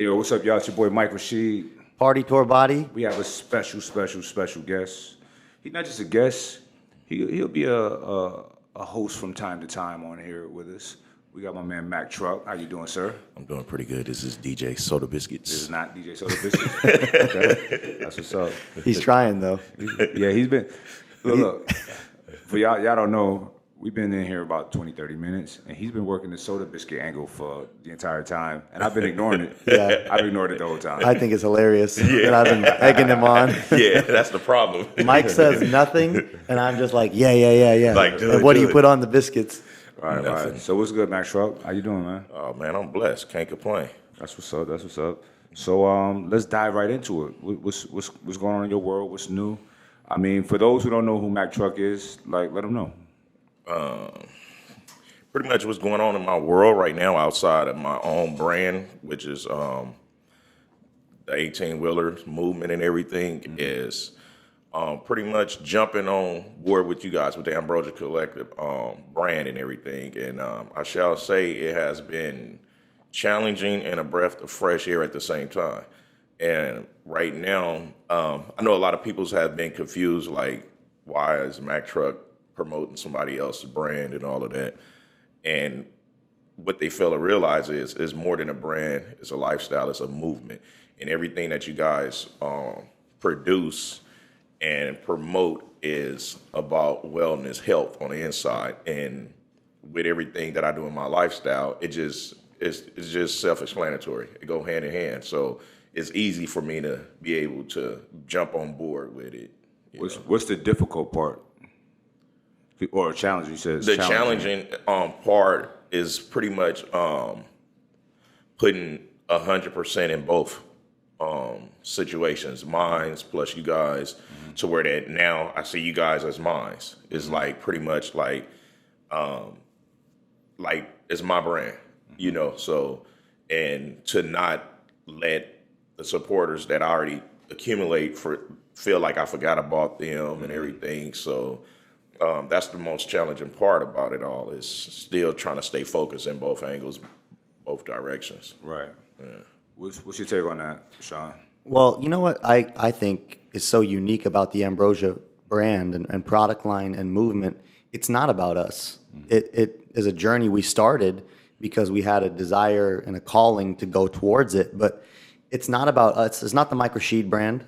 Hey, yo, what's up, y'all? It's your boy Mike Rashid. Party Tour Body. We have a special guest. He's not just a guest. He'll be a host from time to time on here with us. We got my man Mac Trucc. How you doing, sir? I'm doing pretty good. This is DJ Soda Biscuits. This is not DJ Soda Biscuits. Okay. That's what's up. He's trying though. Yeah, he's been. Look, for y'all don't know, we've been in here about 20, 30 minutes, and he's been working the soda biscuit angle for the entire time, and I've been ignoring it. Yeah. I've ignored it the whole time. I think it's hilarious. And I've been egging him on. Yeah, that's the problem. Mike says nothing, and I'm just like, yeah. Like, do and it, what do do you it. put on the biscuits? All right. So what's good, Mac Trucc? How you doing, man? Oh man, I'm blessed. Can't complain. That's what's up. So let's dive right into it. What's going on in your world? What's new? I mean, for those who don't know who Mac Trucc is, like, let them know. Pretty much what's going on in my world right now outside of my own brand, which is the 18-wheeler movement and everything, is pretty much jumping on board with you guys with the Ambrosia Collective brand and everything. And I shall say it has been challenging and a breath of fresh air at the same time. And right now, I know a lot of people have been confused, like, why is Mac Trucc promoting somebody else's brand and all of that? And what they fail to realize is more than a brand, it's a lifestyle, it's a movement. And everything that you guys produce and promote is about wellness, health on the inside. And with everything that I do in my lifestyle, it's just self-explanatory. It go hand in hand. So it's easy for me to be able to jump on board with it. What's the difficult part? Or challenge, you said. The challenging part is pretty much putting 100% in both situations, mines plus you guys, to where that now I see you guys as mines. It's like pretty much like it's my brand, you know. So, and to not let the supporters that I already accumulate feel like I forgot about them and everything. So. That's the most challenging part about it all, is still trying to stay focused in both angles, both directions. Right. Yeah. What's your take on that, Sean? Well, you know what I think is so unique about the Ambrosia brand and product line and movement? It's not about us. It is a journey we started because we had a desire and a calling to go towards it, but it's not about us. It's not the Mike Rashid brand.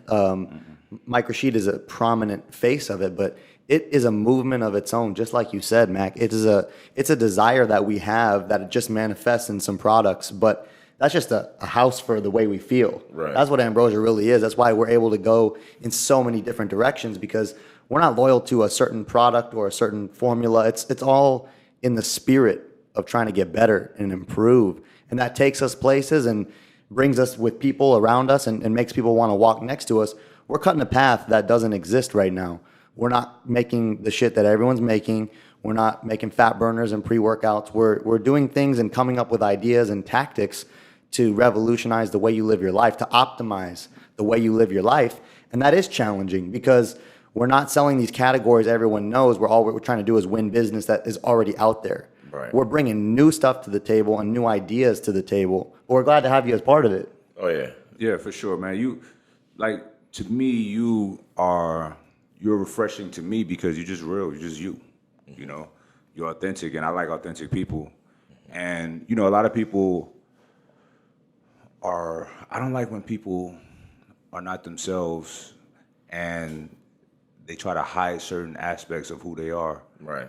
Mike Rashid is a prominent face of it, but it is a movement of its own, just like you said, Mac. It's a desire that we have that it just manifests in some products, but that's just a house for the way we feel. Right. That's what Ambrosia really is. That's why we're able to go in so many different directions, because we're not loyal to a certain product or a certain formula. It's all in the spirit of trying to get better and improve, and that takes us places and brings us with people around us and makes people want to walk next to us. We're cutting a path that doesn't exist right now. We're not making the shit that everyone's making. We're not making fat burners and pre-workouts. We're doing things and coming up with ideas and tactics to revolutionize the way you live your life, to optimize the way you live your life. And that is challenging because we're not selling these categories everyone knows. All we're trying to do is win business that is already out there. Right. We're bringing new stuff to the table and new ideas to the table. But we're glad to have you as part of it. Oh, yeah. Yeah, for sure, man. To me, you're refreshing to me because you're just real. You're just you. You know, you're authentic, and I like authentic people. And you know, a lot of people I don't like when people are not themselves and they try to hide certain aspects of who they are. Right.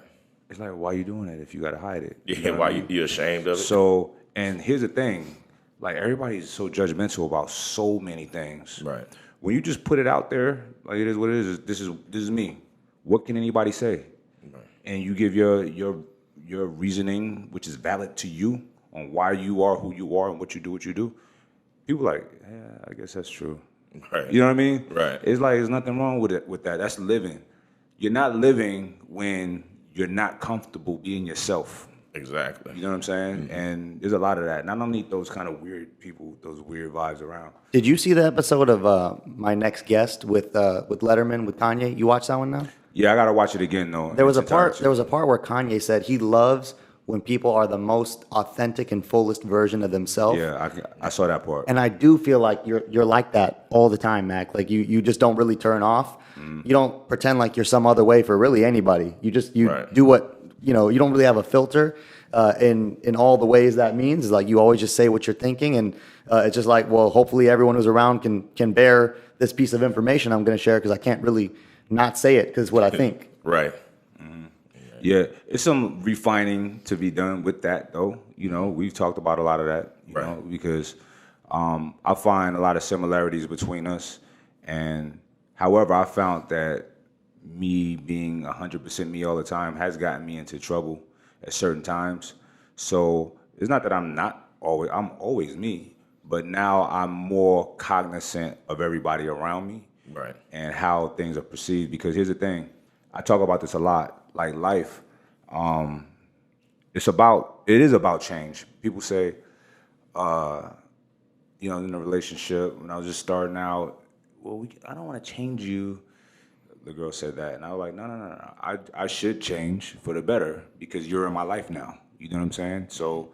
It's like, why are you doing it if you got to hide it? Yeah, You know why what I mean? you ashamed of it? So, and here's the thing, like everybody's so judgmental about so many things. Right. When you just put it out there, like it is what it is. This is me. What can anybody say? Right. And you give your reasoning, which is valid to you, on why you are who you are and what you do. People are like, yeah, I guess that's true. Right. You know what I mean? Right. It's like there's nothing wrong with that. That's living. You're not living when you're not comfortable being yourself. Exactly. You know what I'm saying? Mm-hmm. And there's a lot of that. And I don't need those kind of weird people, those weird vibes around. Did you see the episode of My Next Guest with Letterman with Kanye? You watched that one now? Yeah, I gotta watch it again though. There was a part where Kanye said he loves when people are the most authentic and fullest version of themselves. Yeah, I saw that part. And I do feel like you're like that all the time, Mac. Like you just don't really turn off. You don't pretend like you're some other way for really anybody. You Right. do what, you don't really have a filter in all the ways that means. Like you always just say what you're thinking, and it's just like, well, hopefully everyone who's around can bear this piece of information I'm going to share, because I can't really not say it because what I think. Right. Yeah, it's some refining to be done with that, though. We've talked about a lot of that, Right. because I find a lot of similarities between us. And however, I found that me being 100% me all the time has gotten me into trouble at certain times. So it's not that I'm always me, but now I'm more cognizant of everybody around me. Right. And how things are perceived. Because here's the thing, I talk about this a lot. Like life, it is about change. People say, in a relationship, when I was just starting out, well, I don't want to change you. The girl said that, and I was like, no. I should change for the better because you're in my life now. You know what I'm saying? So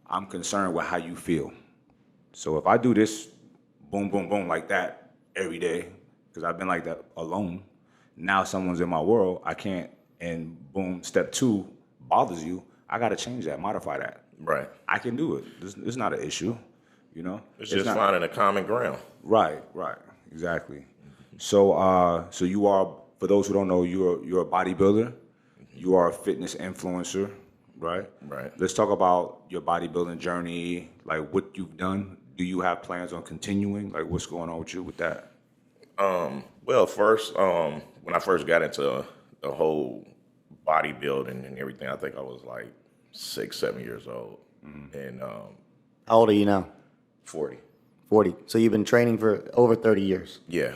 I'm concerned with how you feel. So if I do this, boom, boom, boom, like that every day, because I've been like that alone. Now someone's in my world, I can't, and boom, step 2 bothers you. I got to change that, modify that. Right. I can do it. It's not an issue, It's just finding a common ground. Right, exactly. So you are, for those who don't know, you're a bodybuilder. You are a fitness influencer, right? Right. Let's talk about your bodybuilding journey, like what you've done. Do you have plans on continuing? Like what's going on with you with that? Well, first, when I first got into the whole bodybuilding and everything, I think I was like 6, 7 years old, and How old are you now? 40. 40. So you've been training for over 30 years. Yeah.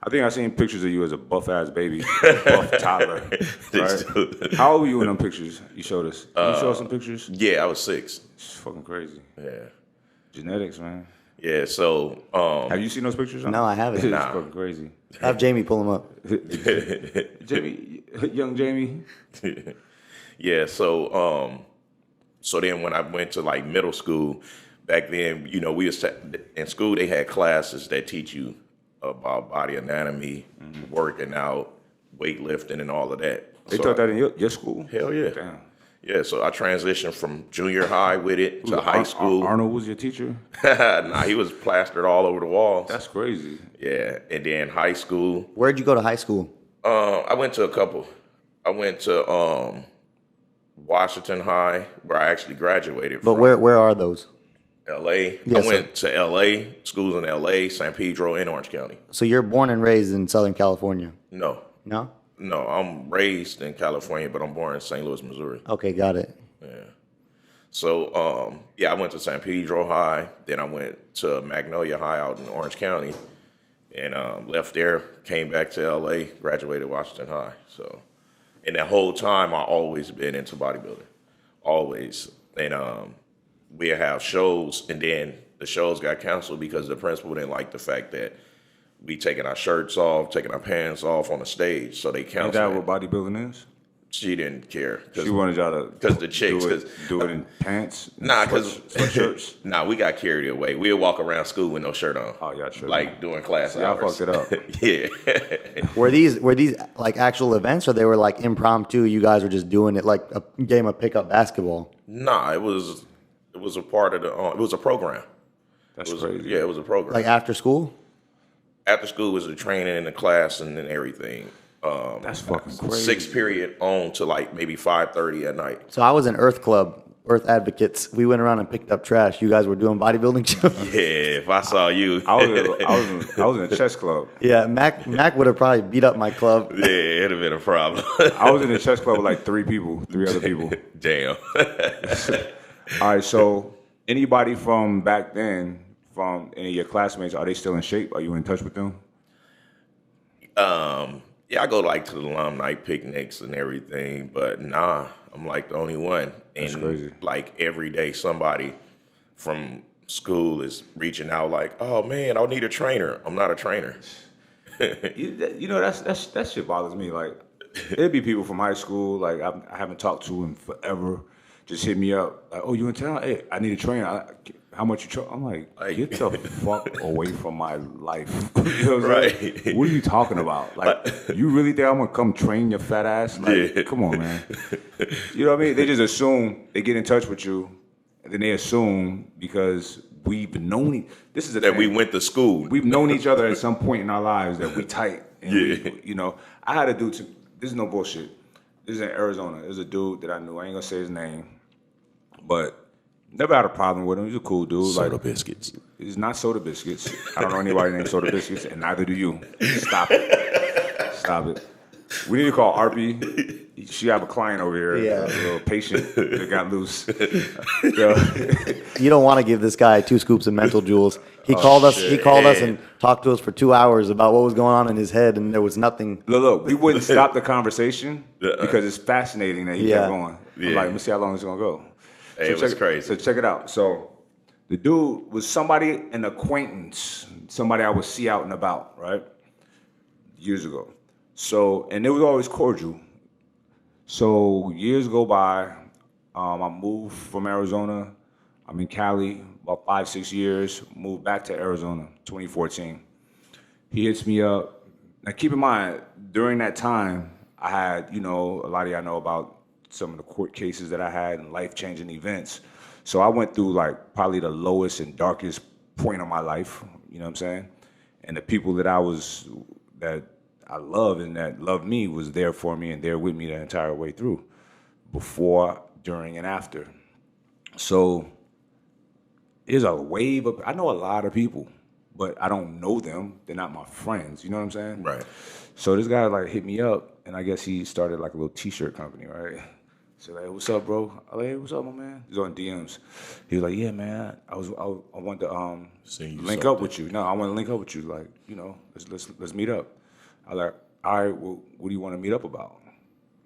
I think I seen pictures of you as a buff ass baby, buff toddler. Right? How old were you in them pictures you showed us? Can you show us some pictures? Yeah, I was 6. It's fucking crazy. Yeah. Genetics, man. Yeah. So, Have you seen those pictures? No, I haven't. It's Nah. fucking crazy. Have Jamie pull them up. Jamie, young Jamie. yeah. So then when I went to like middle school, back then, we was in school. They had classes that teach you about body anatomy, working out, weightlifting, and all of that. They So taught that in your school? Hell yeah. Damn. Yeah, so I transitioned from junior high with it to high school. Arnold was your teacher? Nah, he was plastered all over the walls. That's crazy. Yeah, and then high school. Where'd you go to high school? I went to a couple. I went to Washington High, where I actually graduated But from. where are those? L.A. Yes, I went to L.A., schools in L.A., San Pedro, and Orange County. So you're born and raised in Southern California? No, No? I'm raised in California, but I'm born in St. Louis, Missouri. Okay, got it. So, I went to San Pedro High. Then I went to Magnolia High out in Orange County, and left there. Came back to L.A. Graduated Washington High. So, and that whole time I always been into bodybuilding, always. And we have shows, and then the shows got canceled because the principal didn't like the fact that we taking our shirts off, taking our pants off on the stage. So they Is canceled. that it. what bodybuilding is? She didn't care. She wanted y'all to 'cause the chicks, do it in pants? Nah, because sweatshirts? nah, we got carried away. We'd walk around school with no shirt on. Oh, y'all tripping. Like doing class So y'all hours. fucked it up. Yeah. Were these like actual events, or they were like impromptu? You guys were just doing it like a game of pickup basketball? Nah, it was a part of the. It was a program. That's It was crazy. yeah, it was a program. Like after school? After school was the training in the class and then everything. That's fucking crazy. 6 period on to like maybe 5:30 at night. So I was in Earth Club, Earth Advocates. We went around and picked up trash. You guys were doing bodybuilding shows? Yeah, if I saw you, I was in a chess club. Yeah, Mac would have probably beat up my club. yeah, it'd have been a problem. I was in a chess club with like three other people. Damn. All right, so anybody from back then, from any of your classmates, are they still in shape? Are you in touch with them? Yeah, I go like to the alumni picnics and everything, but nah, I'm like the only one. And That's crazy. like every day, somebody from school is reaching out like, "Oh man, I need a trainer." I'm not a trainer. You know, that shit bothers me. Like, it'd be people from high school, like I haven't talked to in forever, just hit me up, like, oh, you in town? Hey, I need a trainer. How much you charge? I'm like, get the fuck away from my life. You know what I'm Right. saying? What are you talking about? Like, you really think I'm gonna come train your fat ass? Like, Yeah. come on, man. You know what I mean? They just assume, they get in touch with you, and then they assume because we've known, this is the That thing. we went to school. We've known each other at some point in our lives that we tight. And Yeah. you know, I had a dude, this is no bullshit. This is in Arizona. There's a dude that I knew. I ain't gonna say his name, but never had a problem with him. He's a cool dude. Soda biscuits. He's not Soda Biscuits. I don't know anybody named Soda Biscuits, and neither do you. Stop it. Stop it. We need to call Arpy. She have a client over here, Yeah. a little patient that got loose. Yo. You don't want to give this guy 2 scoops of mental jewels. He called us. He called us and talked to us for 2 hours about what was going on in his head, and there was nothing. Look, we wouldn't stop the conversation because it's fascinating that he kept going. I'm Yeah. like, let me see how long it's gonna go. Hey, it was crazy. So check it out. So the dude was somebody, an acquaintance, somebody I would see out and about, right? Years ago. So, and it was always cordial. So years go by. I moved from Arizona. I'm in Cali about 5-6 years. Moved back to Arizona, 2014. He hits me up. Now keep in mind, during that time, I had, you know, a lot of y'all know about some of the court cases that I had and life-changing events. So I went through like probably the lowest and darkest point of my life, you know what I'm saying? And the people that I love and that loved me was there for me and there with me the entire way through, before, during, and after. So there's a wave of, I know a lot of people, but I don't know them. They're not my friends, you know what I'm saying? Right. So this guy like hit me up, and I guess he started like a little t-shirt company, right? So like, what's up, bro? I'm like, hey, what's up, my man? He's on DMs. He was like, yeah, man, I want to Send you link up something. with you. No, I want to link up with you. Like, you know, let's meet up. I was like, all right, well, what do you want to meet up about?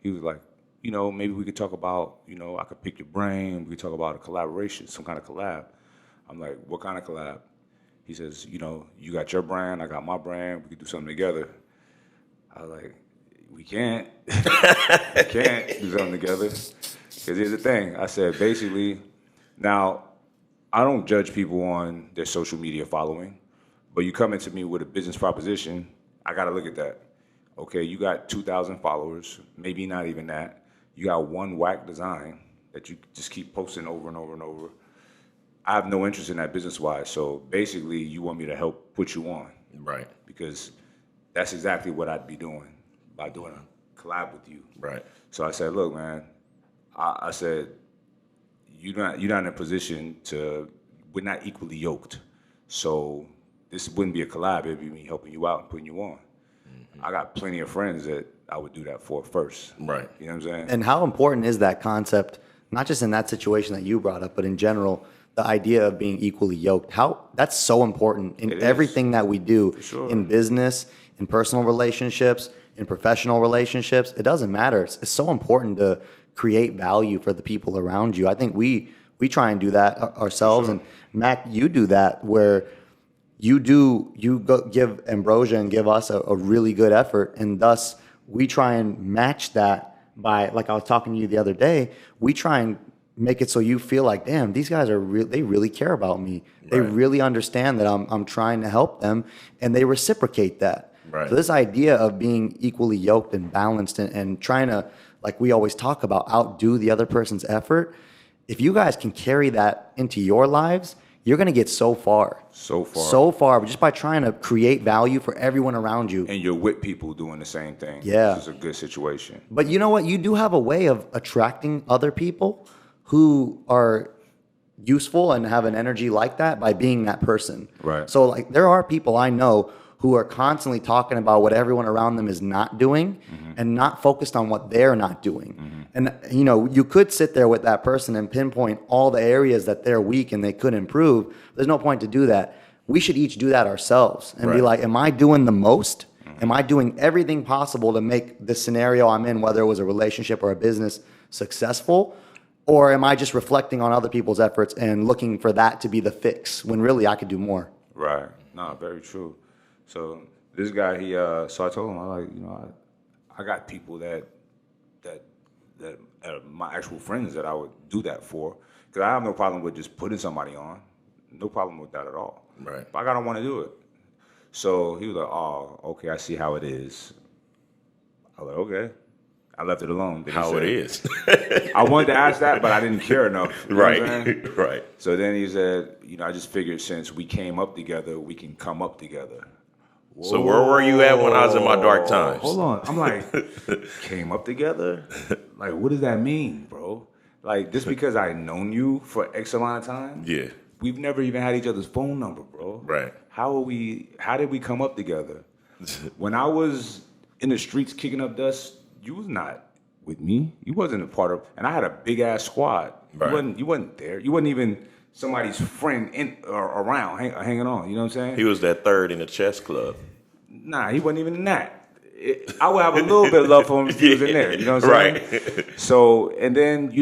He was like, you know, maybe we could talk about, you know, I could pick your brain. We could talk about a collaboration, some kind of collab. I'm like, what kind of collab? He says, you know, you got your brand, I got my brand. We could do something together. I was like, we can't. We can't do something together. Because here's the thing. I said, basically, now, I don't judge people on their social media following, but you come into me with a business proposition, I got to look at that. Okay, you got 2,000 followers, maybe not even that. You got one whack design that you just keep posting over and over and over. I have no interest in that business-wise, so basically you want me to help put you on. Right. Because that's exactly what I'd be doing by doing a collab with you. Right. So I said, look, man, I said, you're not in a position we're not equally yoked. So this wouldn't be a collab, it'd be me helping you out and putting you on. I got plenty of friends that I would do that for first. Right. You know what I'm saying? And how important is that concept, not just in that situation that you brought up, but in general, the idea of being equally yoked? That's so important in It is. everything that we do, sure. in business, in personal relationships, in professional relationships. It doesn't matter. It's so important to create value for the people around you. I think we try and do that ourselves. Sure. And Mac, you do that where you give Ambrosia and give us a really good effort, and thus we try and match that by, like I was talking to you the other day, we try and make it so you feel like, damn, these guys they really care about me. They Right. really understand that I'm trying to help them, and they reciprocate that. Right. So this idea of being equally yoked and balanced and trying to, like we always talk about, outdo the other person's effort, if you guys can carry that into your lives, you're going to get so far. So far. So far, just by trying to create value for everyone around you. And you're with people doing the same thing. Yeah. This is a good situation. But you know what? You do have a way of attracting other people who are useful and have an energy like that by being that person. Right. So like there are people I know who are constantly talking about what everyone around them is not doing and not focused on what they're not doing. And you know, you could sit there with that person and pinpoint all the areas that they're weak and they could improve. There's no point to do that. We should each do that ourselves and be Right. like, am I doing the most? Am I doing everything possible to make the scenario I'm in, whether it was a relationship or a business, successful? Or am I just reflecting on other people's efforts and looking for that to be the fix when really I could do more? Right. No, very true. So this guy, so I told him, I I got people that are my actual friends that I would do that for. Because I have no problem with just putting somebody on. No problem with that at all. Right. But I don't want to do it. So he was like, oh, okay, I see how it is. I was like, okay. I left it alone. Then he How said, it is. I wanted to ask that, but I didn't care enough. You know what I'm saying? Right. Right. So then he said, I just figured since we came up together, we can come up together. So where were you at when I was in my dark times? Hold on. I'm like, came up together? Like, what does that mean, bro? Like, just because I known you for X amount of time? Yeah. We've never even had each other's phone number, bro. Right. How did we come up together? When I was in the streets kicking up dust, you was not with me. You wasn't a part of, and I had a big ass squad. Right. You wasn't there. You wasn't even somebody's friend in or around hanging on. You know what I'm saying? He was that third in the chess club. Nah, he wasn't even in that. I would have a little bit of love for him if he was in there. You know what I'm saying? Right. So, and then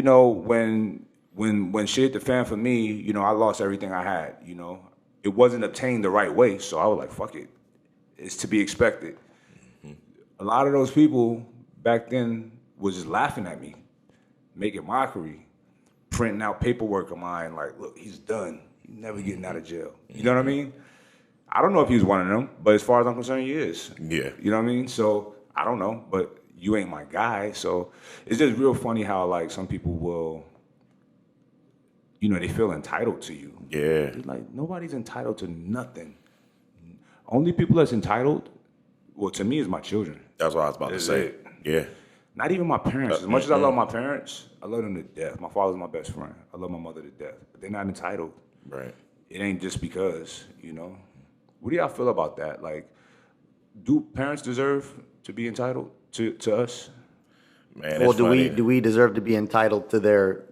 when shit hit the fan for me, I lost everything I had. It wasn't obtained the right way, so I was like, fuck it. It's to be expected. Mm-hmm. A lot of those people back then was just laughing at me, making mockery, printing out paperwork of mine, like, look, he's done. He's never getting out of jail. You know what I mean? I don't know if he was one of them, but as far as I'm concerned, he is. Yeah. You know what I mean? So, I don't know, but you ain't my guy. So, it's just real funny how, like, some people will, they feel entitled to you. Yeah. It's like, nobody's entitled to nothing. Only people that's entitled, well, to me, is my children. That's what I was about to say. It. Yeah. Not even my parents. As much as I love my parents, I love them to death. My father's my best friend. I love my mother to death. But they're not entitled. Right. It ain't just because, What do y'all feel about that? Like, do parents deserve to be entitled to us? Man, Well, it's funny. do we deserve to be entitled to their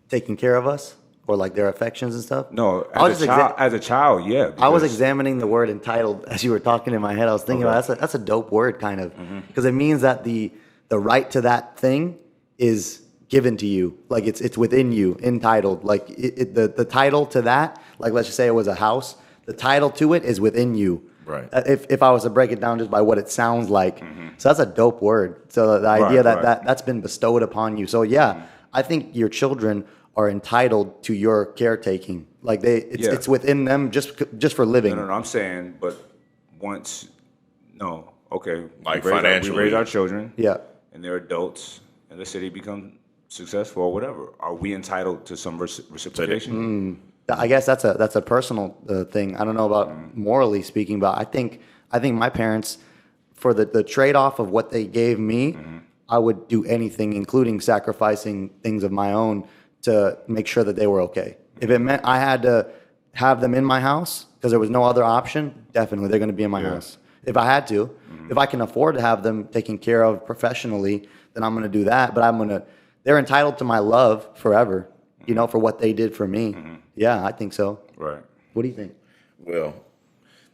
taking care of us or like their affections and stuff? No, I was as a child, yeah. I was because- examining the word entitled as you were talking in my head. I was thinking, that's a dope word, kind of, because it means that the right to that thing is given to you, like it's within you, entitled. Like the title to that, like let's just say it was a house, the title to it is within you. Right. If I was to break it down just by what it sounds like, so that's a dope word. So the idea that's been bestowed upon you. So yeah, I think your children are entitled to your caretaking. Like it's within them just for living. No, I'm saying, but okay. Like we financially. raise our children. Yeah. And they're adults, and let's say they become successful or whatever. Are we entitled to some reciprocation? I guess that's a personal thing. I don't know about morally speaking, but I think my parents, for the trade-off of what they gave me, I would do anything, including sacrificing things of my own to make sure that they were okay. If it meant I had to have them in my house because there was no other option, definitely they're going to be in my house. If I had to, if I can afford to have them taken care of professionally, then I'm going to do that. But they're entitled to my love forever, for what they did for me. Yeah, I think so. Right. What do you think? Well,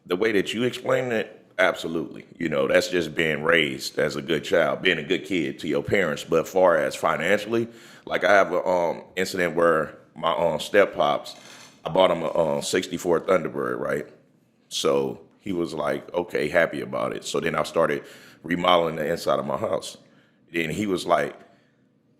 the way that you explain it, absolutely. That's just being raised as a good child, being a good kid to your parents. But far as financially, like I have a incident where my step pops, I bought him a 64 Thunderbird, right? So he was like, okay, happy about it. So then I started remodeling the inside of my house. Then he was like,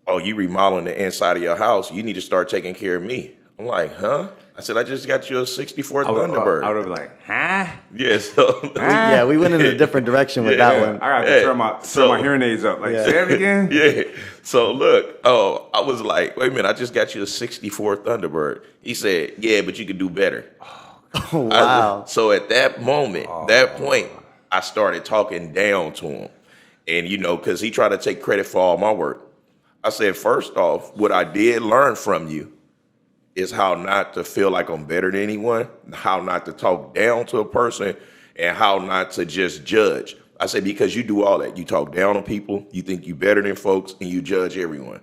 oh, you remodeling the inside of your house? You need to start taking care of me. I'm like, huh? I said, I just got you a 64 Thunderbird. I would have been like, huh? Yeah, so Yeah, we went in a different direction with that one. I got to turn my hearing aids up. Like, say it again? yeah. So look, I was like, wait a minute, I just got you a 64 Thunderbird. He said, yeah, but you could do better. Oh, wow. So at that moment, that point, I started talking down to him. And, because he tried to take credit for all my work. I said, first off, what I did learn from you is how not to feel like I'm better than anyone, how not to talk down to a person, and how not to just judge. I said, because you do all that. You talk down on people, you think you better than folks, and you judge everyone.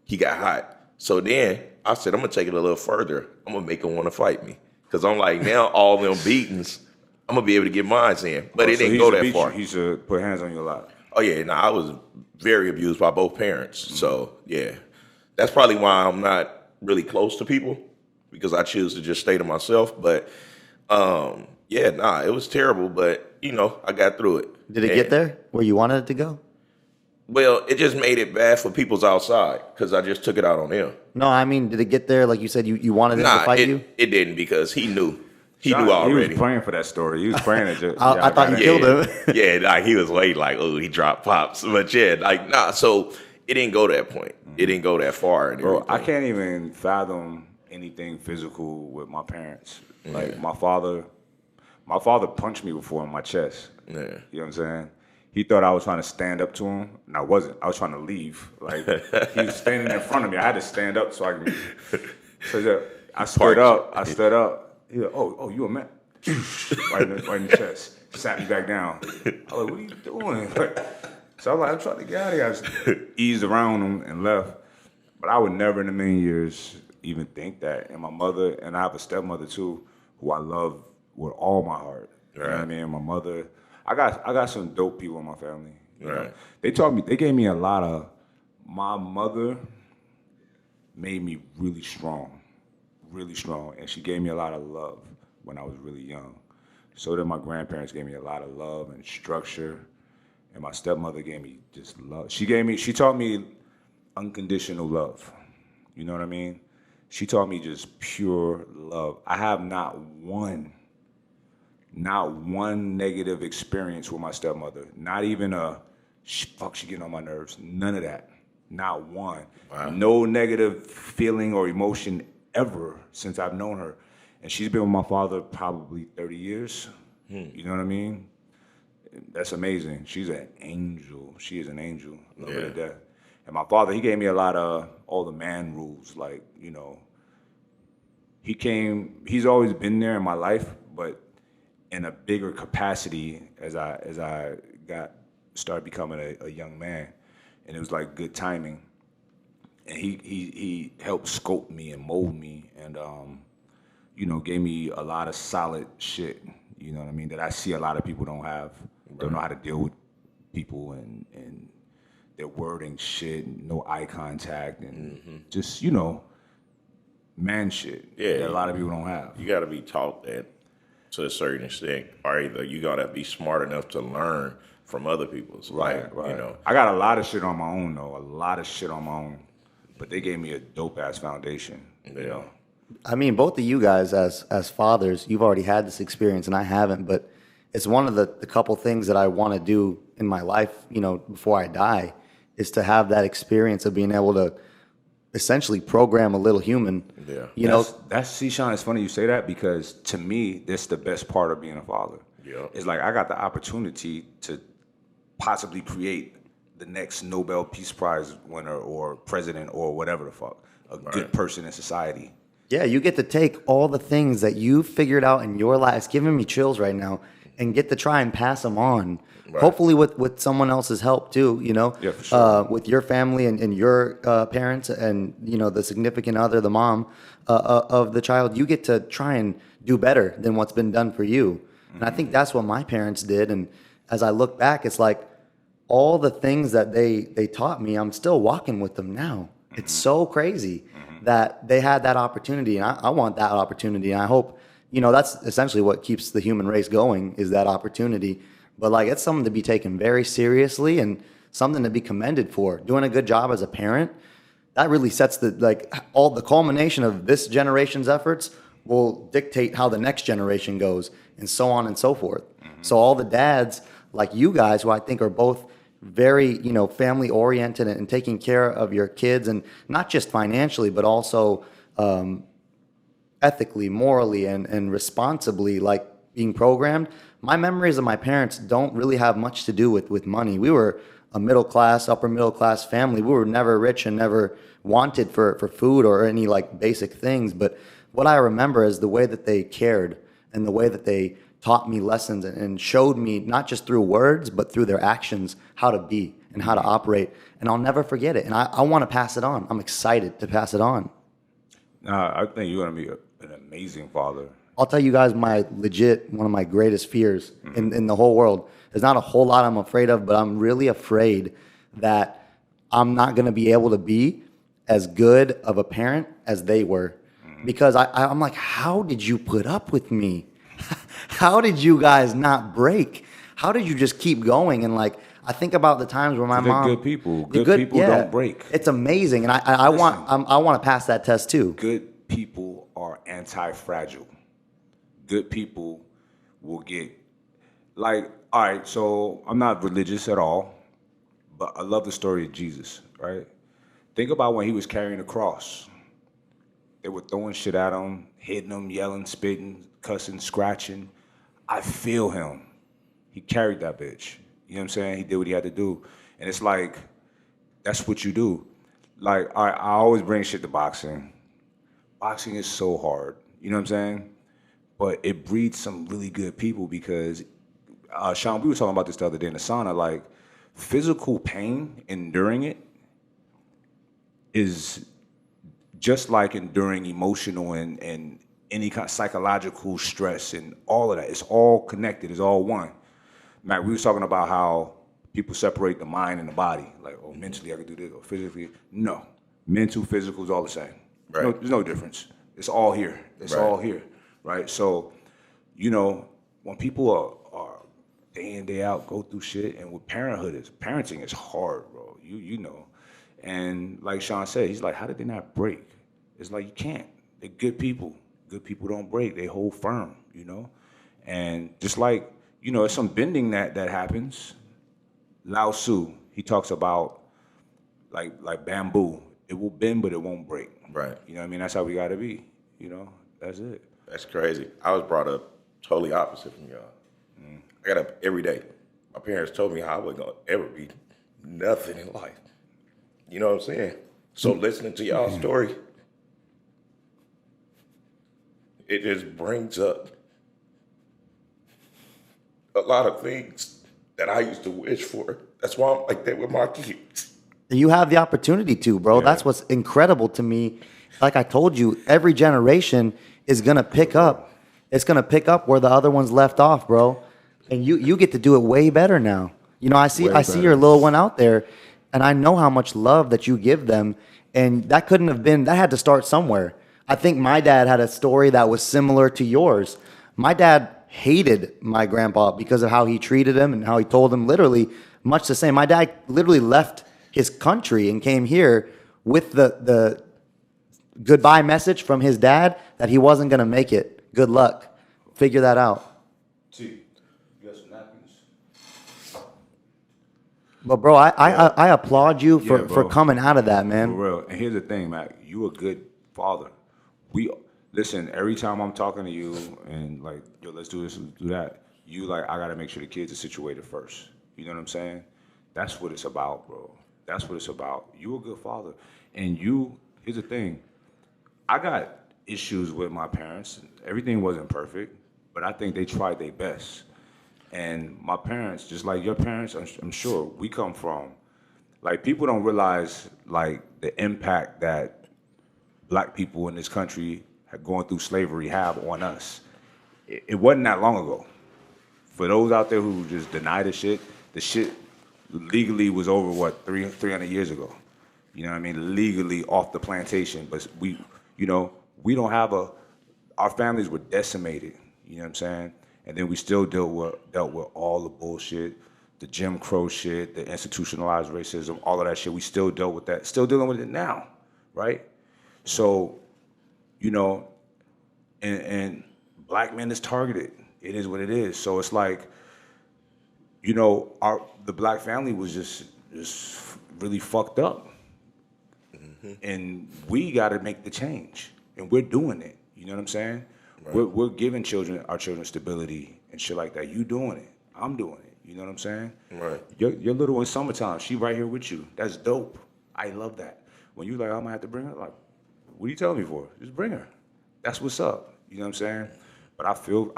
He got hot. So then I said, I'm going to take it a little further. I'm going to make him want to fight me. Because I'm like, now all them beatings, I'm going to be able to get mine in. But it didn't go that far. He should put hands on you a lot. Oh, yeah. No, I was very abused by both parents. So, yeah. That's probably why I'm not really close to people, because I choose to just stay to myself. But, it was terrible. But, I got through it. Did it get there where you wanted it to go? Well, it just made it bad for people's outside because I just took it out on them. No, I mean, did it get there? Like you said, you wanted him to fight you? It didn't because he knew. He Sean, knew already. He was praying for that story. He was praying it. Just, I thought you killed him. Yeah, like he was waiting, like, oh, he dropped pops. But yeah, like, nah, so it didn't go that point. It didn't go that far. And Bro, I everything. can't even fathom anything physical with my parents. Like my father punched me before in my chest. Yeah. You know what I'm saying? He thought I was trying to stand up to him, and I wasn't. I was trying to leave. Like he was standing in front of me. I had to stand up so I could. So yeah, I stood up. He like, oh, you a man? right in the chest. Sat me back down. I was like, what are you doing? So I was like, I'm trying to get out of here. I just eased around him and left. But I would never in a million years even think that. And my mother, and I have a stepmother too, who I love with all my heart. You know what I mean? My mother, I got some dope people in my family. You know? They gave me a lot of, my mother made me really strong, and she gave me a lot of love when I was really young. So did my grandparents gave me a lot of love and structure, and my stepmother gave me just love. She taught me unconditional love. You know what I mean? She taught me just pure love. I have not one negative experience with my stepmother. Not even she getting on my nerves. None of that. Not one. Wow. No negative feeling or emotion ever since I've known her. And she's been with my father probably 30 years. You know what I mean? That's amazing. She's an angel. She is an angel. A little bit of death. And my father, he gave me a lot of all the man rules. Like, you know, he's always been there in my life, but in a bigger capacity as I started becoming a young man. And it was like good timing. And he helped scope me and mold me and, you know, gave me a lot of solid shit, you know what I mean, that I see a lot of people don't have. Don't know how to deal with people and their wording shit, no eye contact, and just, you know, man shit that a lot of people don't have. You got to be taught that to a certain extent, or either you got to be smart enough to learn from other people's. Right. You know, I got a lot of shit on my own, though. A lot of shit on my own. But they gave me a dope-ass foundation, you know? I mean, both of you guys as fathers, you've already had this experience and I haven't, but it's one of the couple things that I want to do in my life, you know, before I die, is to have that experience of being able to essentially program a little human. Yeah. You know, see, Sean, it's funny you say that because to me, that's the best part of being a father. Yeah. It's like I got the opportunity to possibly create the next Nobel Peace Prize winner or president or whatever the fuck, good person in society. Yeah, you get to take all the things that you figured out in your life. It's giving me chills right now, and get to try and pass them on. Right. Hopefully with someone else's help too, you know, for sure. With your family and your parents and, you know, the significant other, the mom of the child, you get to try and do better than what's been done for you. And I think that's what my parents did. And as I look back, it's like all the things that they taught me, I'm still walking with them now. It's so crazy that they had that opportunity, and I want that opportunity. And I hope, you know, that's essentially what keeps the human race going, is that opportunity. But like, it's something to be taken very seriously and something to be commended for. Doing a good job as a parent, that really sets all the culmination of this generation's efforts will dictate how the next generation goes, and so on and so forth. So all the dads like you guys, who I think are both very, you know, family oriented and taking care of your kids, and not just financially, but also ethically, morally, and responsibly, like being programmed. My memories of my parents don't really have much to do with money. We were a middle class, upper middle class family. We were never rich and never wanted for food or any like basic things. But what I remember is the way that they cared and the way that they taught me lessons and showed me, not just through words, but through their actions, how to be and how to operate. And I'll never forget it. And I want to pass it on. I'm excited to pass it on. I think you're going to be an amazing father. I'll tell you guys one of my greatest fears in the whole world. There's not a whole lot I'm afraid of, but I'm really afraid that I'm not going to be able to be as good of a parent as they were. Because I'm like, how did you put up with me? How did you guys not break? How did you just keep going? And like, I think about the times where my They're mom. good people. They're Good people don't break. It's amazing, and I want to pass that test too. Good people are anti-fragile. Good people will get, like, all right, so I'm not religious at all, but I love the story of Jesus, right? Think about when he was carrying the cross. They were throwing shit at him, hitting him, yelling, spitting, cussing, scratching. I feel him. He carried that bitch. You know what I'm saying? He did what he had to do. And it's like, that's what you do. Like, I always bring shit to boxing. Boxing is so hard. You know what I'm saying? But it breeds some really good people because, Sean, we were talking about this the other day in the sauna, like, physical pain, enduring it, is just like enduring emotional and any kind of psychological stress and all of that. It's all connected. It's all one. Matt, we was talking about how people separate the mind and the body. Like, oh, mentally I could do this, or physically. No. Mental, physical is all the same. Right. No, there's no difference. It's all here. It's Right. all here, right? So, you know, when people are day in, day out, go through shit, and what parenting is hard, bro. You know. And like Sean said, he's like, how did they not break? It's like, you can't. They're good people. Good people don't break. They hold firm, you know? And just like, you know, it's some bending that happens. Lao Tzu, he talks about like bamboo. It will bend, but it won't break. Right. You know what I mean? That's how we got to be. You know? That's it. That's crazy. I was brought up totally opposite from y'all. I got up every day. My parents told me how I wasn't going to ever be nothing in life. You know what I'm saying? So listening to y'all's story, it just brings up a lot of things that I used to wish for. That's why I'm like that with my kids. You have the opportunity to, bro. Yeah. That's what's incredible to me. Like I told you, every generation is gonna pick up. It's gonna pick up where the other ones left off, bro. And you get to do it way better now. You know, I see your little one out there, and I know how much love that you give them. And that had to start somewhere. I think my dad had a story that was similar to yours. My dad hated my grandpa because of how he treated him and how he told him literally much the same. My dad literally left his country and came here with the goodbye message from his dad that he wasn't going to make it. Good luck. Figure that out. T, you got some napkins? But bro, I applaud you Yeah, for bro. coming out of that, For man. real. And here's the thing, Mac. You a good father. Listen, every time I'm talking to you and like, yo, let's do this, let's do that, you like, I got to make sure the kids are situated first. You know what I'm saying? That's what it's about, bro. That's what it's about. You a good father. And here's the thing. I got issues with my parents. Everything wasn't perfect, but I think they tried their best. And my parents, just like your parents, I'm sure, we come from, like, people don't realize, like, the impact that black people in this country going through slavery have on us. It wasn't that long ago. For those out there who just deny the shit legally was over, 300 years ago. You know what I mean? Legally off the plantation. But we don't have our families were decimated. You know what I'm saying? And then we still dealt with all the bullshit, the Jim Crow shit, the institutionalized racism, all of that shit. We still dealt with that. Still dealing with it now, right? So, you know, and black men is targeted. It is what it is. So it's like, you know, the black family was just really fucked up. Mm-hmm. And we got to make the change. And we're doing it. You know what I'm saying? Right. We're giving our children stability and shit like that. You doing it. I'm doing it. You know what I'm saying? Right. Your little one, summertime, she right here with you. That's dope. I love that. When you like, I'm gonna have to bring her, like, what are you telling me for? Just bring her. That's what's up. You know what I'm saying? But I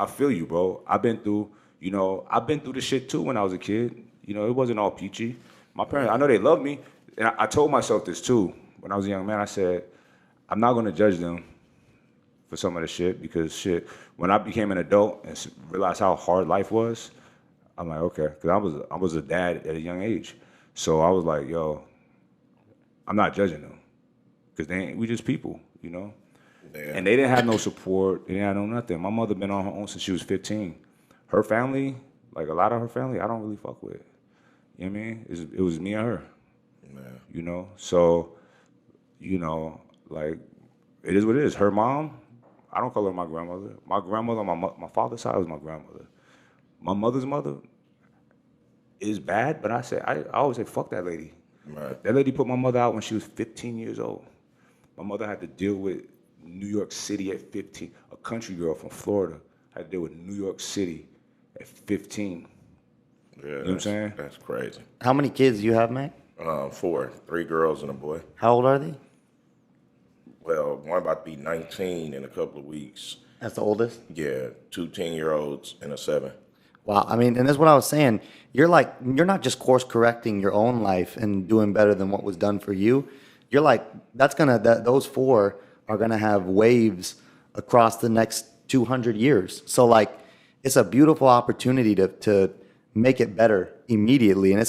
feel you, bro. I've been through the shit too when I was a kid. You know, it wasn't all peachy. My parents, I know they love me. And I told myself this too. When I was a young man, I said, I'm not gonna judge them for some of the shit, because shit, when I became an adult and realized how hard life was, I'm like, okay, because I was a dad at a young age. So I was like, yo, I'm not judging them, because we just people, you know? Yeah. And they didn't have no support. They didn't have no nothing. My mother been on her own since she was 15. Her family, like a lot of her family, I don't really fuck with. You know what I mean? It was me and her. Man. You know? So, you know, like, it is what it is. Her mom, I don't call her my grandmother. My grandmother on my father's side was my grandmother. My mother's mother is bad, but I always say, fuck that lady. Right. That lady put my mother out when she was 15 years old. My mother had to deal with New York City at 15. A country girl from Florida had to deal with New York City at 15. Yeah, You know what I'm saying? That's crazy. How many kids do you have, Mac? 4, 3 girls and a boy. How old are they? Well, one about to be 19 in a couple of weeks. That's the oldest? Yeah, 2 10-year-olds and a 7. Wow. I mean, and that's what I was saying. You're not just course correcting your own life and doing better than what was done for you. You're like, those 4 are going to have waves across the next 200 years. So like, it's a beautiful opportunity to make it better immediately. And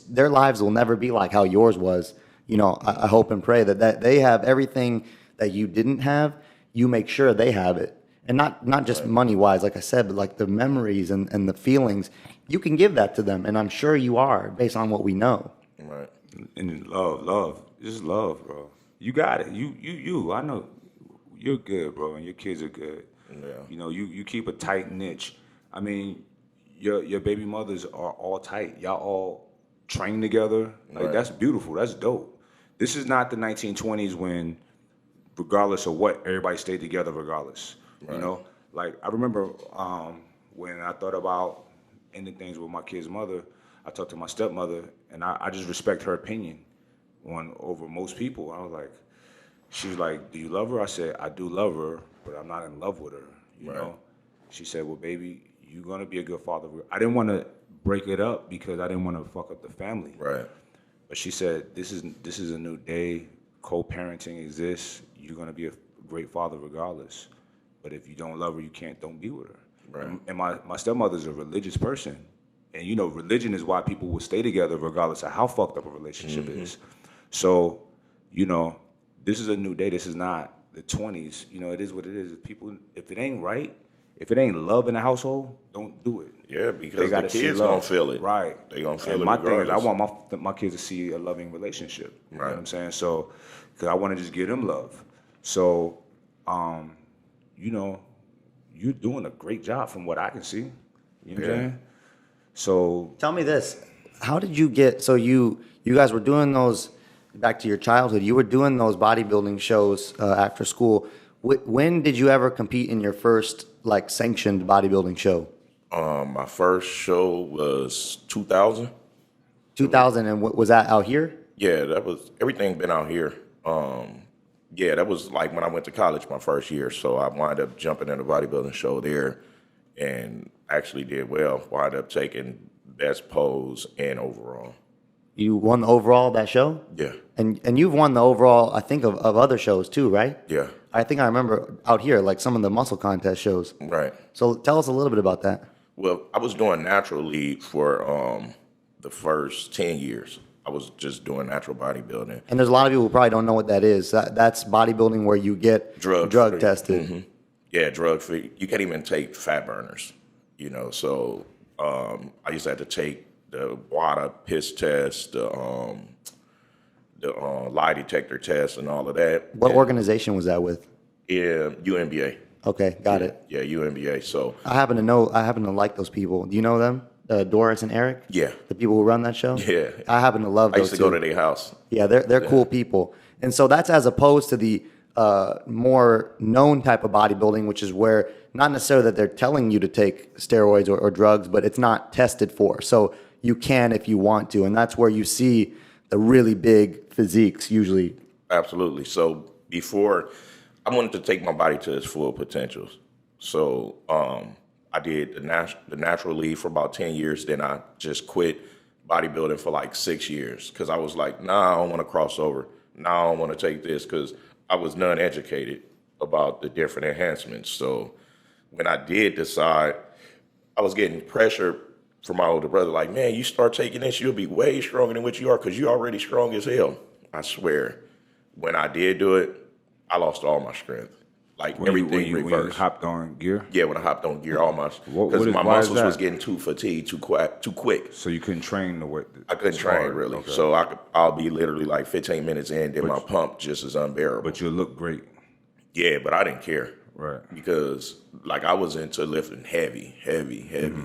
their lives will never be like how yours was. You know, I hope and pray that they have everything that you didn't have. You make sure they have it. And not just money wise, like I said, but like the memories and the feelings, you can give that to them. And I'm sure you are based on what we know. Right. And love. Just love, bro. You got it. You. I know you're good, bro, and your kids are good. Yeah. You know, you keep a tight niche. I mean, your baby mothers are all tight. Y'all all train together. Like, Right. that's beautiful. That's dope. This is not the 1920s when, regardless of what, everybody stayed together regardless. Right. You know? Like, I remember when I thought about ending things with my kid's mother, I talked to my stepmother, and I just respect her opinion over most people. I was like, she was like, do you love her? I said, I do love her, but I'm not in love with her, you Right. know? She said, well, baby, you're going to be a good father. I didn't want to break it up because I didn't want to fuck up the family. Right. But she said, this is a new day. Co-parenting exists. You're going to be a great father regardless. But if you don't love her, don't be with her. Right. And my stepmother's a religious person. And, you know, religion is why people will stay together regardless of how fucked up a relationship is. So, you know, this is a new day. This is not the 20s. You know, it is what it is. If it ain't right, if it ain't love in the household, don't do it. Yeah, because the see kids love. gonna feel it. Right. They gonna feel and it my thing is, I regardless. want my kids to see a loving relationship. You know Right. what I'm saying? So, because I want to just give them love. So, you know, you're doing a great job from what I can see. You know what I'm saying? So, Tell me this. How did you get, so you guys were doing those, back to your childhood, you were doing those bodybuilding shows after school. When did you ever compete in your first like sanctioned bodybuilding show? My first show was 2000. 2000, and was that out here? Yeah, that was everything been out here. Yeah, that was like when I went to college my first year. So I wound up jumping in a bodybuilding show there and actually did well. Wound up taking best pose and overall. You won the overall of that show? Yeah, And you've won the overall, I think, of other shows too, right? yeah, I think I remember out here, like some of the muscle contest shows. right. So tell us a little bit about that. Well, I was doing natural league for the first 10 years. I was just doing natural bodybuilding. And there's a lot of people who probably don't know what that is. That's bodybuilding where you get drug Drug-free. tested. Mm-hmm. Yeah, drug free. You can't even take fat burners, you know. So I used to have to take the water piss test, the lie detector test, and all of that. What And, organization was that with? Yeah, UNBA. Okay, got it. Yeah, UNBA. So I happen to like those people. Do you know them? Doris and Eric? yeah, The people who run that show? yeah. I happen to love I those used to go two. to their house. Yeah, they're cool people. And so that's as opposed to the more known type of bodybuilding, which is where not necessarily that they're telling you to take steroids or drugs, but it's not tested for. So you can if you want to. And that's where you see the really big physiques usually. Absolutely. So before, I wanted to take my body to its full potential. So I did the natural league for about 10 years. Then I just quit bodybuilding for like 6 years because I was like, nah, I don't want to cross over. Nah, I don't want to take this because I was non-educated about the different enhancements. So when I did decide, I was getting pressure from my older brother, like, man, you start taking this, you'll be way stronger than what you are because you're already strong as hell. I swear, when I did do it, I lost all my strength. Like When everything you reversed. hopped on gear, Yeah, when I hopped on gear, all my What because is- my why is muscles was that? getting too fatigued, too quick. so you couldn't train the way. I couldn't as train hard. really, Okay. so I'll be literally like 15 minutes in, then my pump just is unbearable. But you look great, Yeah, but I didn't care right? because like I was into lifting heavy, Mm-hmm.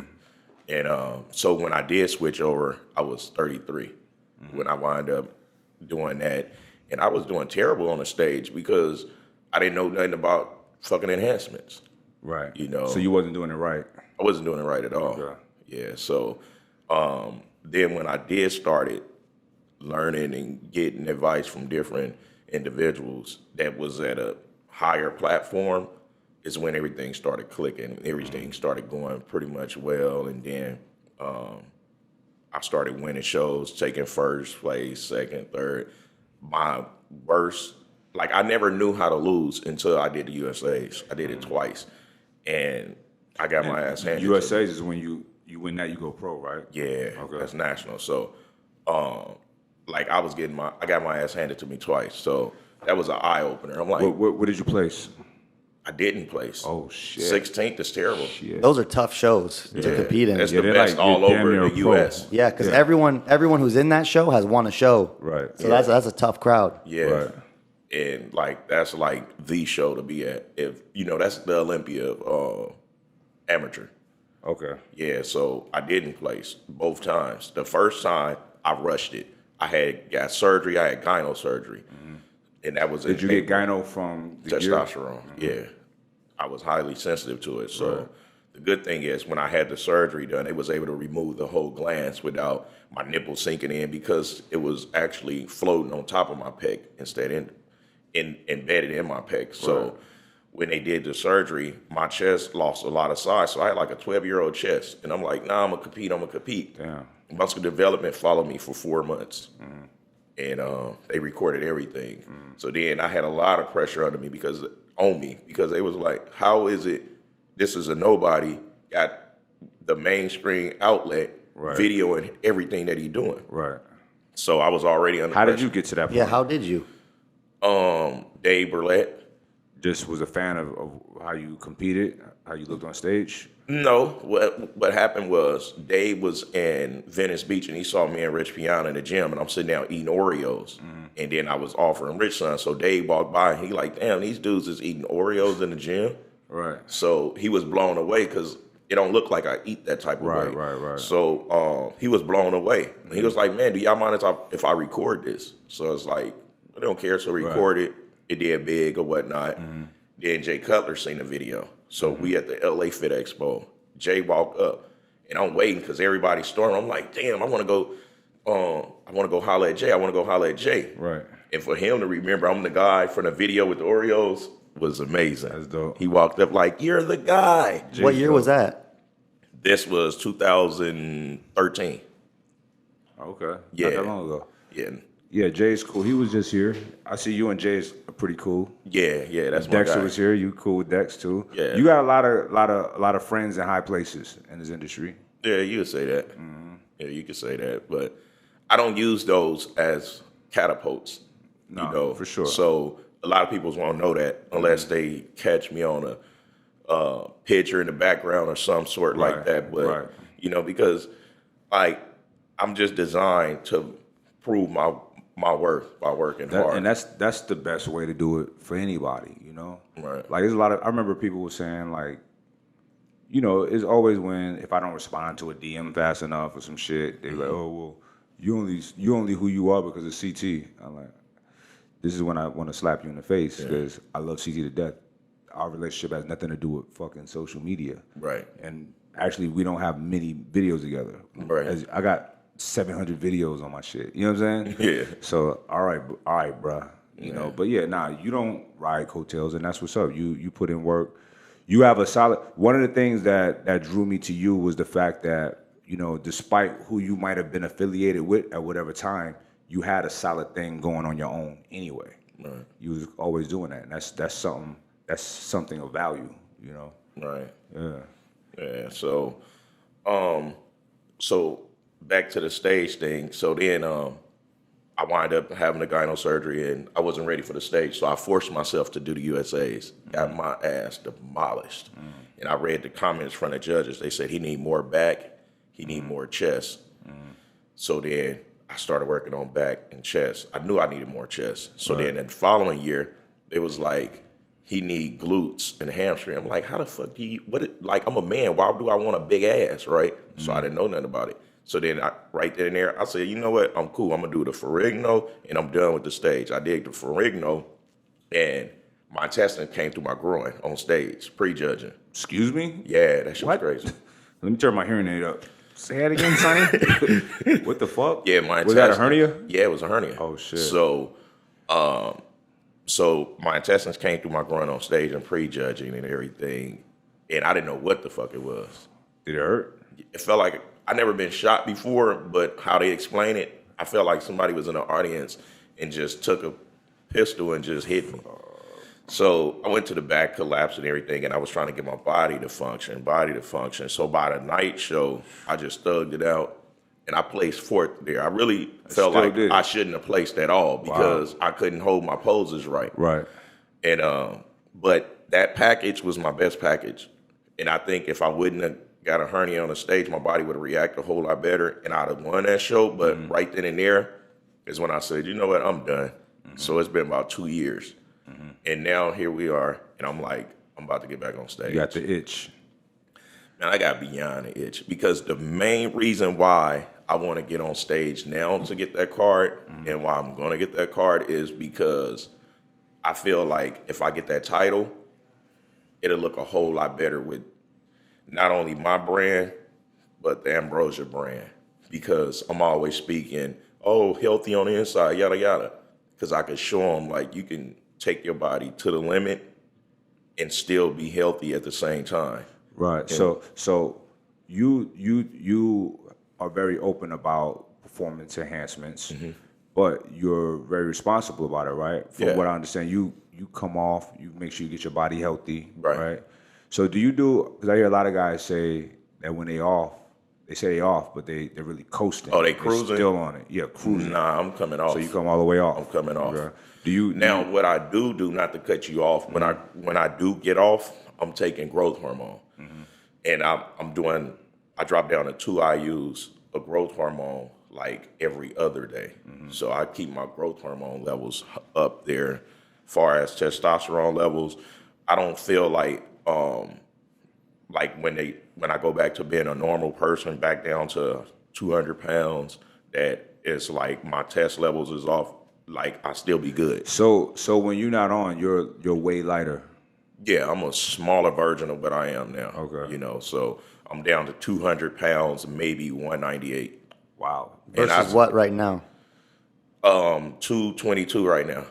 and so when I did switch over, I was 33 Mm-hmm. when I wound up doing that, and I was doing terrible on the stage because I didn't know nothing about fucking enhancements. Right. You know. So you wasn't doing it right. I wasn't doing it right at all. Okay. Yeah. So then when I did started learning and getting advice from different individuals that was at a higher platform is when everything started clicking. Everything started going pretty much well. And then I started winning shows, taking first place, second, third. My worst, like I never knew how to lose until I did the USAs. I did it twice. And I got my ass handed to me. USA's is when you win that, you go pro, right? Yeah, Okay. that's national. So, like I got my ass handed to me twice. So that was an eye opener. I'm like, What did you place? I didn't place. Oh shit. 16th is terrible. Shit. Those are tough shows to compete in. That's Yeah, the they're best like- all you're damn over near the a pro. U.S. Yeah, because everyone who's in that show has won a show. Right. So that's a tough crowd. Yeah. Right. And like that's like the show to be at. If you know, that's the Olympia of amateur. Okay. Yeah, so I didn't place both times. The first time I rushed it. I had got surgery. I had gyno surgery, and that was Did you get gyno from the gear? testosterone? Yeah, I was highly sensitive to it. So the good thing is when I had the surgery done, it was able to remove the whole glands without my nipple sinking in because it was actually floating on top of my pec instead embedded in my pec. So when they did the surgery, my chest lost a lot of size. So I had like a 12-year-old chest, and I'm like, nah, I'm gonna compete. Damn. Muscle development followed me for 4 months, and they recorded everything. So then I had a lot of pressure under me because they was like, "How is it? This is a nobody got the mainstream outlet videoing everything that he doing." Right. So I was already under. How did pressure. you get to that point? Yeah, how did you? Dave Burlett? Just was a fan of how you competed, how you looked on stage? No, what happened was Dave was in Venice Beach and he saw me and Rich Piana in the gym and I'm sitting down eating Oreos. And then I was offering Rich some. So Dave walked by and he like, damn, these dudes is eating Oreos in the gym. Right. So he was blown away because it don't look like I eat that type of way. Right. So he was blown away. And he was like, man, do y'all mind if I record this? So it's like, I don't care. So record it. It did big or whatnot. Then Jay Cutler seen the video. So we at the LA Fit Expo. Jay walked up, and I'm waiting because everybody's storming. I'm like, damn, I want to go. I want to go holler at Jay. Right. And for him to remember I'm the guy from the video with the Oreos was amazing. That's dope. He walked up like, you're the guy. What year was that? This was 2013. Okay. Yeah. Not that long ago. Yeah, Yeah, Jay's cool. He was just here. I see you and Jay's pretty cool. yeah, that's my Dexter guy. was here. You cool with Dex too? Yeah. You got a lot of friends in high places in this industry. Yeah, you could say that. Yeah, you could say that. But I don't use those as catapults. No, for sure. So a lot of people won't know that unless they catch me on a picture in the background or some sort like that. But because like I'm just designed to prove my worth by working hard. And that's the best way to do it for anybody, Right. Like there's a lot of I remember people were saying like, it's always when if I don't respond to a DM fast enough or some shit, they're like, oh well, you only who you are because of CT. I'm like, this is when I want to slap you in the face because I love CT to death. Our relationship has nothing to do with fucking social media. Right. And actually, we don't have many videos together. Right. I got 700 videos on my shit. You know what I'm saying? Yeah. So all right, bruh. You know, but you don't ride coattails, and that's what's up. You put in work. You have a solid. One of the things that drew me to you was the fact that despite who you might have been affiliated with at whatever time, you had a solid thing going on your own anyway. Right. You was always doing that, and that's something of value. Right. Yeah. Yeah. So, so back to the stage thing. So then, I wind up having a gyno surgery, and I wasn't ready for the stage, so I forced myself to do the USAs. Got my ass demolished, and I read the comments from the judges. They said he need more back, he need more chest. So then I started working on back and chest. I knew I needed more chest. So then the following year, it was like, he need glutes and hamstring. I'm like, how the fuck do you, like, I'm a man. Why do I want a big ass, right? So I didn't know nothing about it. So then right then and there, I said, you know what? I'm cool. I'm going to do the Ferrigno, and I'm done with the stage. I did the Ferrigno, and my intestine came through my groin on stage, prejudging. Excuse me? Yeah, that shit was What? crazy. Let me turn my hearing aid up. Say that again, Sonny. What the fuck? Yeah, my intestine. Was that a hernia? Yeah, it was a hernia. Oh, shit. So my intestines came through my groin on stage and prejudging and everything, and I didn't know what the fuck it was. Did it hurt? It felt like I never been shot before, but how they explain it, I felt like somebody was in the audience and just took a pistol and just hit me. So I went to the back, collapsed and everything, and I was trying to get my body to function. So by the night show, I just thugged it out, and I placed fourth there. I really felt like I shouldn't have placed at all because I couldn't hold my poses right. Right. And but that package was my best package, and I think if I wouldn't have got a hernia on the stage, my body would have reacted a whole lot better, and I'd have won that show. But right then and there is when I said, you know what, I'm done. So it's been about 2 years, and now here we are, and I'm like, I'm about to get back on stage. You got the itch. Man, I got beyond the itch because the main reason why I want to get on stage now to get that card, and why I'm going to get that card is because I feel like if I get that title, it'll look a whole lot better with not only my brand, but the Ambrosia brand, because I'm always speaking, oh, healthy on the inside, yada, yada, because I can show them, like, you can take your body to the limit and still be healthy at the same time. Right. Yeah. So you are very open about performance enhancements, but you're very responsible about it, right? From what I understand, you come off, you make sure you get your body healthy, right? So do you do, because I hear a lot of guys say that when they off, they say they off, but they're really coasting. Oh, they cruising? They're still on it. Yeah, cruising. Nah, I'm coming off. So you come all the way off. I'm coming off. Okay. What I do, not to cut you off, when I do get off, I'm taking growth hormone. And I drop down to 2 IUs of growth hormone like every other day. So I keep my growth hormone levels up there. Far as testosterone levels, I don't feel like when I go back to being a normal person, back down to 200 pounds, that it's like my test levels is off. Like I still be good. So when you're not on, you're way lighter. Yeah, I'm a smaller version of what I am now. Okay. You know, so I'm down to 200 pounds, maybe 198. Wow. Versus what right now? 222 right now.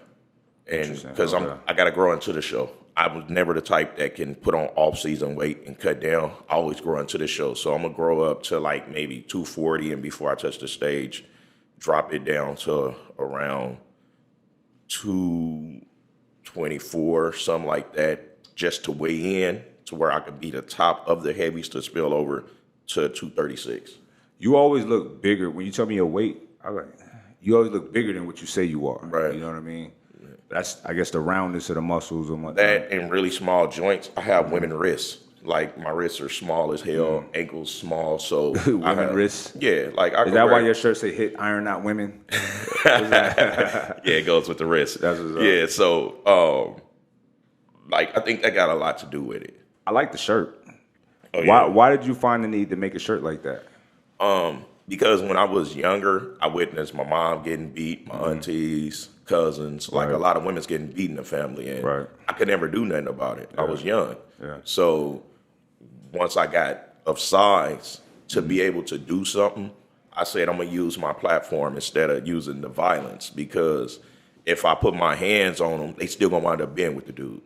And because I got to grow into the show. I was never the type that can put on off-season weight and cut down. I always grow into the show. So I'm going to grow up to like maybe 240, and before I touch the stage, drop it down to around 224, something like that, just to weigh in to where I could be the top of the heavies to spill over to 236. You always look bigger. When you tell me your weight, you always look bigger than what you say you are. Right. You know what I mean? That's, I guess, the roundness of the muscles and whatnot. That and really small joints. I have women wrists. Like my wrists are small as hell, ankles small. So women wrists. Yeah, like Is that why your shirt say "Hit Iron Not Women"? Yeah, it goes with the wrist. That's what's up. Yeah, so like I think that got a lot to do with it. I like the shirt. Oh, yeah. Why did you find the need to make a shirt like that? Because when I was younger, I witnessed my mom getting beat, my aunties, cousins, like a lot of women's getting beat in the family, and I could never do nothing about it. I was young. Yeah. So once I got of size to be able to do something, I said I'm going to use my platform instead of using the violence, because if I put my hands on them, they still going to wind up being with the dude.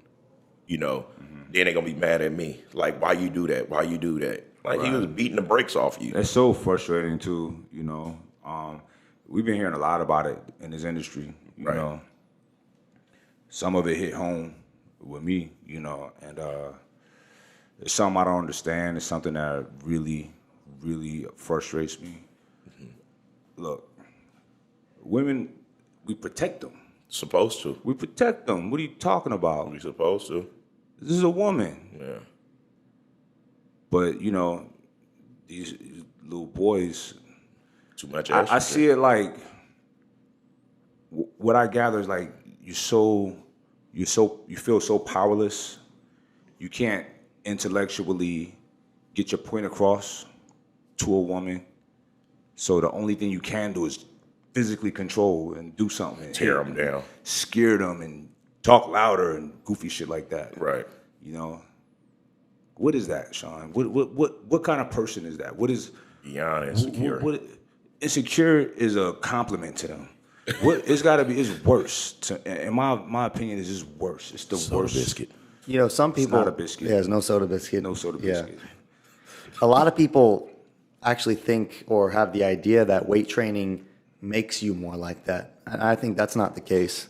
You know, then they're going to be mad at me. Like, why you do that? Why you do that? Like, he was beating the brakes off you. That's so frustrating, too, you know. We've been hearing a lot about it in this industry, you know. Some of it hit home with me, you know, and it's something I don't understand. It's something that really, really frustrates me. Look, women we protect them. Supposed to. We protect them. What are you talking about? We supposed to. This is a woman. Yeah. But, you know, these little boys, Too much I estrogen. see it like, what I gather is like, you feel so powerless. You can't intellectually get your point across to a woman. So the only thing you can do is physically control and do something. And Tear hit them down. Scare them and talk louder and goofy shit like that. Right. You know? What is that, Sean? What kind of person is that? What is Beyond insecure. Insecure is a compliment to them. It's got to be. It's worse. In my opinion, it's just worse. It's the worst. Biscuit. You know, some people. not a biscuit. Yeah, there's no soda biscuit. No soda Yeah. biscuit. A lot of people actually think or have the idea that weight training makes you more like that. And I think that's not the case.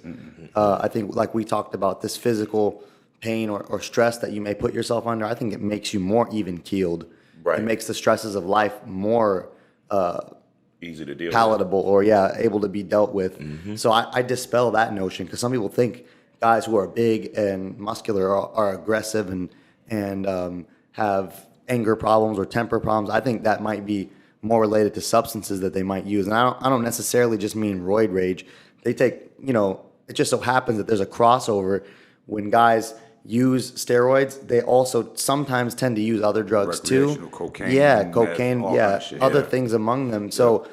I think, like we talked about, this physical pain or stress that you may put yourself under, I think it makes you more even keeled. Right. It makes the stresses of life more Easy to deal with. palatable or able to be dealt with. So I dispel that notion, because some people think guys who are big and muscular are aggressive and have anger problems or temper problems. I think that might be more related to substances that they might use. And I don't necessarily just mean roid rage. They take, it just so happens that there's a crossover when guys use steroids. They also sometimes tend to use other drugs too. Recreational cocaine, Yeah, meth, cocaine, all that shit, other yeah. things among them. So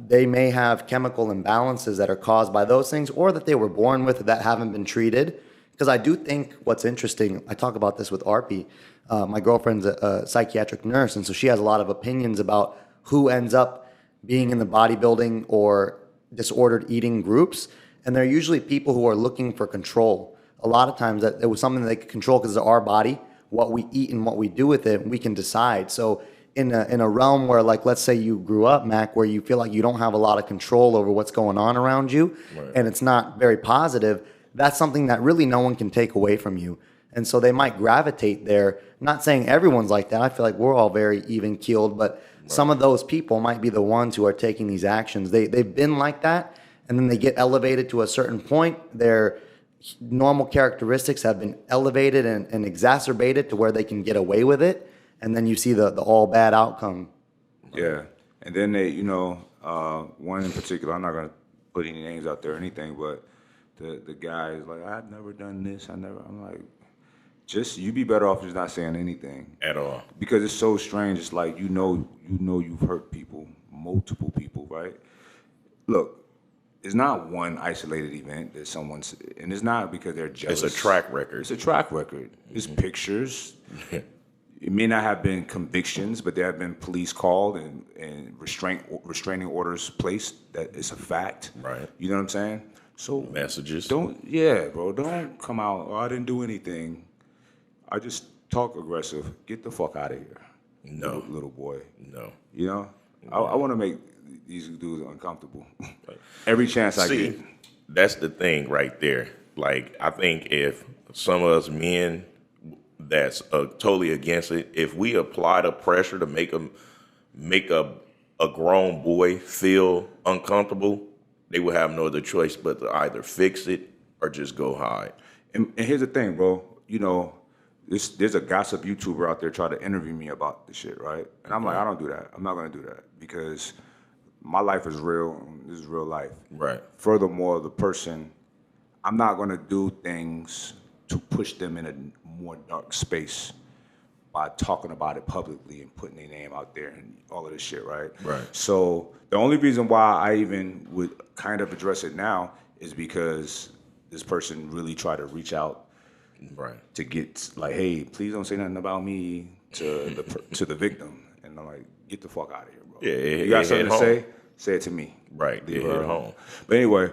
they may have chemical imbalances that are caused by those things, or that they were born with that haven't been treated. Because I do think what's interesting, I talk about this with Arpy. My girlfriend's a psychiatric nurse, and so she has a lot of opinions about who ends up being in the bodybuilding or disordered eating groups. And they're usually people who are looking for control. A lot of times that it was something that they could control because it's our body, what we eat and what we do with it, we can decide. So in a realm where, like, let's say you grew up, Mac, where you feel like you don't have a lot of control over what's going on around you, Right. and it's not very positive, that's something that really no one can take away from you. And so they might gravitate there. I'm not saying everyone's like that. I feel like we're all very even keeled, but some of those people might be the ones who are taking these actions. They've been like that, and then they get elevated to a certain point. Their normal characteristics have been elevated and exacerbated to where they can get away with it, and then you see the all bad outcome. Yeah, and then they, one in particular, I'm not gonna put any names out there or anything, but the guy is like, I've never done this. I'm like, just you be better off just not saying anything At all. because it's so strange. It's like you've hurt people, multiple people, right? Look, it's not one isolated event that someone's, and it's not because they're jealous. It's a track record. It's a track record. It's pictures. It may not have been convictions, but there have been police called and restraining orders placed. That is a fact. Right. You know what I'm saying? So Messages. Don't come out. Oh, I didn't do anything. I just talk aggressive. Get the fuck out of here. No. Little boy. No. You know? I want to make these dudes uncomfortable. Every chance I See, get. that's the thing right there. Like, I think if some of us men that's totally against it, if we apply the pressure to make a grown boy feel uncomfortable, they will have no other choice but to either fix it or just go hide. And here's the thing, bro. There's a gossip YouTuber out there trying to interview me about this shit, right? And I'm like, I don't do that. I'm not going to do that because my life is real. This is real life. Right. Furthermore, I'm not going to do things to push them in a more dark space by talking about it publicly and putting their name out there and all of this shit, right? Right. So the only reason why I even would kind of address it now is because this person really tried to reach out Right. to get like, hey, please don't say nothing about me to the victim, and I'm like, get the fuck out of here, bro. Yeah, you got it something hit to home. say it to me. Right. Leave It her hit alone. home. But anyway,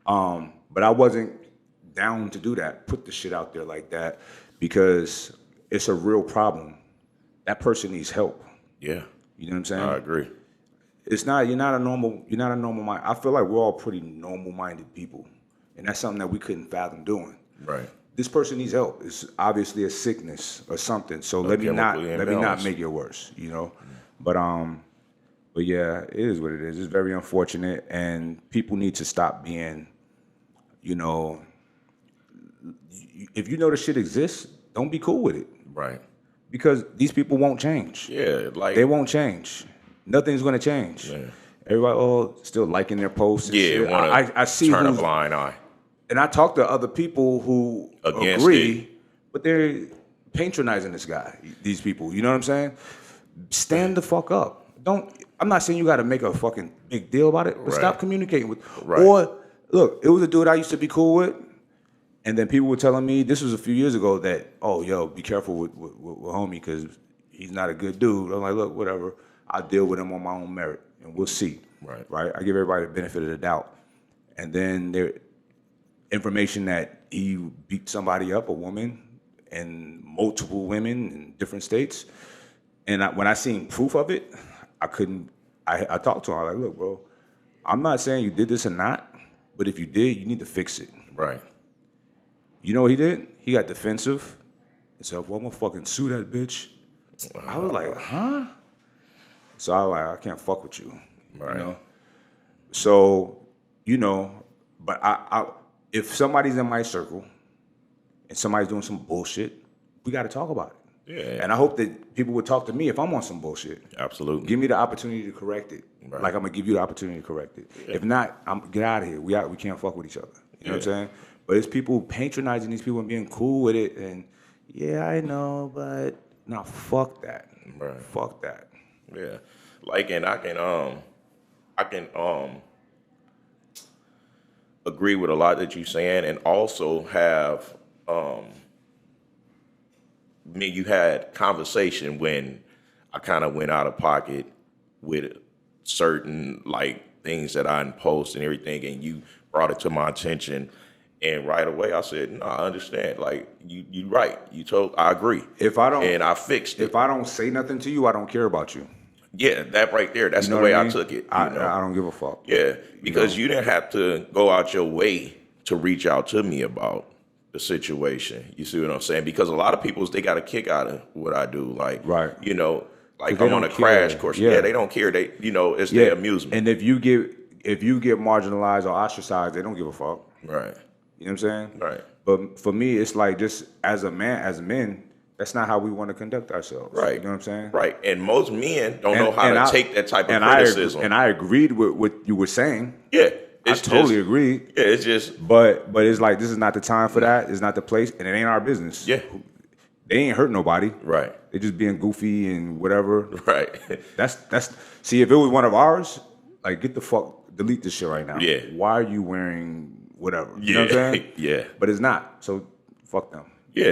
but I wasn't down to do that. Put the shit out there like that because it's a real problem. That person needs help. Yeah. You know what I'm saying? I agree. You're not a normal mind. I feel like we're all pretty normal minded people, and that's something that we couldn't fathom doing. Right. This person needs help. It's obviously a sickness or something. So let me not chemical imbalance. make it worse, But But yeah, it is what it is. It's very unfortunate, and people need to stop being, you know, if you know the shit exists, don't be cool with it. Right. Because these people won't change. Yeah, like They won't change. Nothing's going to change. Yeah. Everybody, still liking their posts and shit. I see turn a who's, blind eye. and I talk to other people who Against agree, but they're patronizing this guy, these people. You know what I'm saying? Stand the fuck up. I'm not saying you got to make a fucking big deal about it, but Right. stop communicating with. Right. Or, look, it was a dude I used to be cool with, and then people were telling me, this was a few years ago, that, oh, yo, be careful with homie, because he's not a good dude. I'm like, look, whatever. I'll deal with him on my own merit, and we'll see. Right. I give everybody the benefit of the doubt. And then there information that he beat somebody up, a woman, and multiple women in different states. And when I seen proof of it, I talked to him. I was like, look, bro, I'm not saying you did this or not, but if you did, you need to fix it. Right. You know what he did? He got defensive. He said, well, I'm gonna fucking sue that bitch. I was like, huh? So I was like, I can't fuck with you. Right. You know? So, but if somebody's in my circle and somebody's doing some bullshit, we gotta talk about it. Yeah. And I hope that people would talk to me if I'm on some bullshit. Absolutely. Give me the opportunity to correct it. Right. Like I'm gonna give you the opportunity to correct it. Yeah. If not, get out of here. We can't fuck with each other. You know what I'm saying? But it's people patronizing these people and being cool with it, and yeah, I know, but no, fuck that. Right. Fuck that. Yeah. Like, and I can agree with a lot that you're saying, and also have you had conversation when I kind of went out of pocket with certain like things that I post and everything, and you brought it to my attention, and right away I said, no, I understand. Like you right. I agree. And I fixed it. If I don't say nothing to you, I don't care about you. Yeah, that right there. That's the what way I I mean? took it. I don't give a fuck. Yeah, because you didn't have to go out your way to reach out to me about the situation. You see what I'm saying? Because a lot of people, they got a kick out of what I do. Like, right. Like I'm on a crash course. Yeah, they don't care. They, it's their amusement. And if you get marginalized or ostracized, they don't give a fuck. Right. You know what I'm saying? Right. But for me, it's like, just as men, that's not how we want to conduct ourselves. Right. You know what I'm saying? Right. And most men don't know how to take that type of criticism. And I agreed with what you were saying. Yeah. I totally agreed. Yeah, it's just. But it's like, this is not the time for that. It's not the place, and it ain't our business. Yeah. They ain't hurt nobody. Right. They just being goofy and whatever. Right. That's. See, if it was one of ours, like, get the fuck, delete this shit right now. Yeah. Why are you wearing whatever? You know what I'm saying? Yeah. But it's not. So fuck them. Yeah.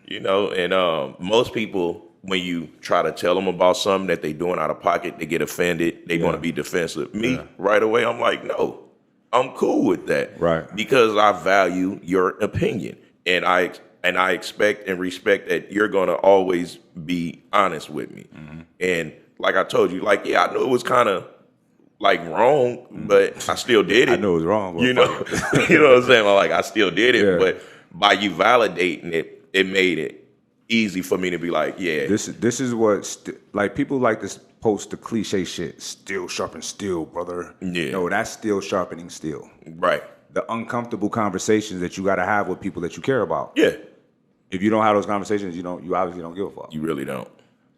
You know what I mean? And most people, when you try to tell them about something that they're doing out of pocket, they get offended. They're going to be defensive. Me, right away, I'm like, no, I'm cool with that. Right. Because I value your opinion. And I expect and respect that you're going to always be honest with me. Mm-hmm. And like I told you, like, yeah, I knew it was kind of like wrong, but I still did it. I know it was wrong. You know what I'm saying? Like, I still did it, but by you validating it, it made it easy for me to be like, yeah. This is what, like, people like to post the cliche shit, steel sharpens steel, brother. Yeah. No, that's steel sharpening steel. Right. The uncomfortable conversations that you got to have with people that you care about. Yeah. If you don't have those conversations, you obviously don't give a fuck. You really don't.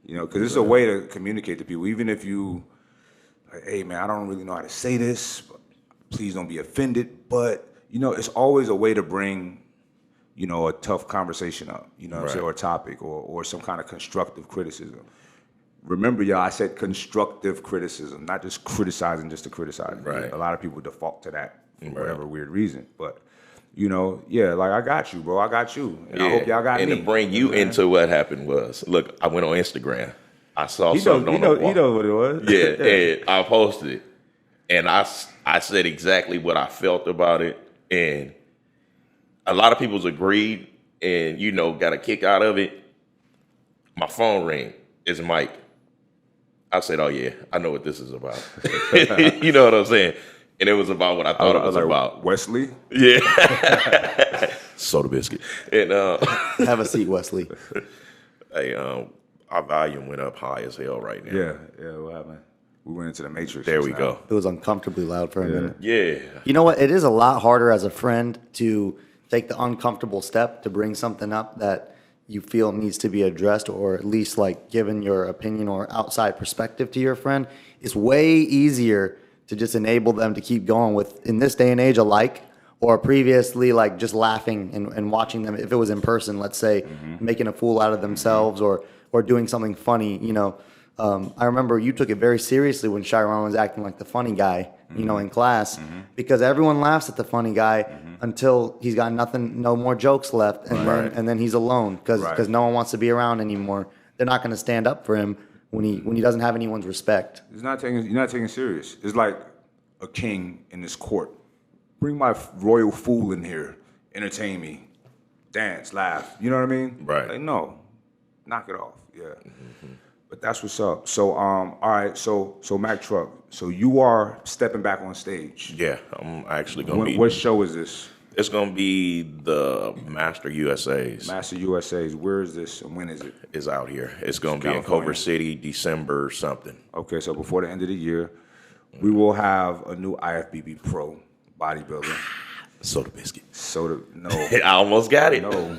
Because it's a way to communicate to people. Even if you, like, hey, man, I don't really know how to say this, but please don't be offended. But, it's always a way to bring, a tough conversation up, what I'm saying, or a topic, or some kind of constructive criticism. Remember, y'all, I said constructive criticism, not just criticizing just to criticize. Right. A lot of people default to that for whatever weird reason. But, like, I got you, bro. I got you. And I hope y'all got me. And to bring you into what happened was, look, I went on Instagram. I saw something on the wall. He knows what it was. Yeah, and I posted it. And I said exactly what I felt about it. And a lot of people's agreed and, got a kick out of it. My phone rang. It's Mike. I said, oh, yeah, I know what this is about. You know what I'm saying? And it was about what I thought it was like, about. Wesley? Yeah. Soda biscuit. And Have a seat, Wesley. Hey, our volume went up high as hell right now. Yeah, what happened? We went into the matrix. There just we now. go. It was uncomfortably loud for a minute. Yeah. You know what? It is a lot harder as a friend to take the uncomfortable step to bring something up that you feel needs to be addressed, or at least like given your opinion or outside perspective to your friend. It's way easier to just enable them to keep going with, in this day and age, a like, or previously like just laughing and watching them, if it was in person, let's say, making a fool out of themselves or doing something funny, you know. I remember you took it very seriously when Chiron was acting like the funny guy, you know, in class, because everyone laughs at the funny guy until he's got nothing, no more jokes left, and then he's alone because no one wants to be around anymore. They're not going to stand up for him when he doesn't have anyone's respect. You're not taking it serious. It's like a king in this court. Bring my royal fool in here, entertain me, dance, laugh. You know what I mean? Right. Like, no, knock it off. Yeah. But that's what's up. So, all right. So Mac Trucc. So you are stepping back on stage. Yeah, I'm actually going to be. What show is this? It's going to be the Master USA's. Master USA's. Where is this and when is it? Is out here. It's going to be in California. Culver City, December something. Okay, so before the end of the year, we will have a new IFBB Pro bodybuilder. Soda biscuit. No. I almost got it. No.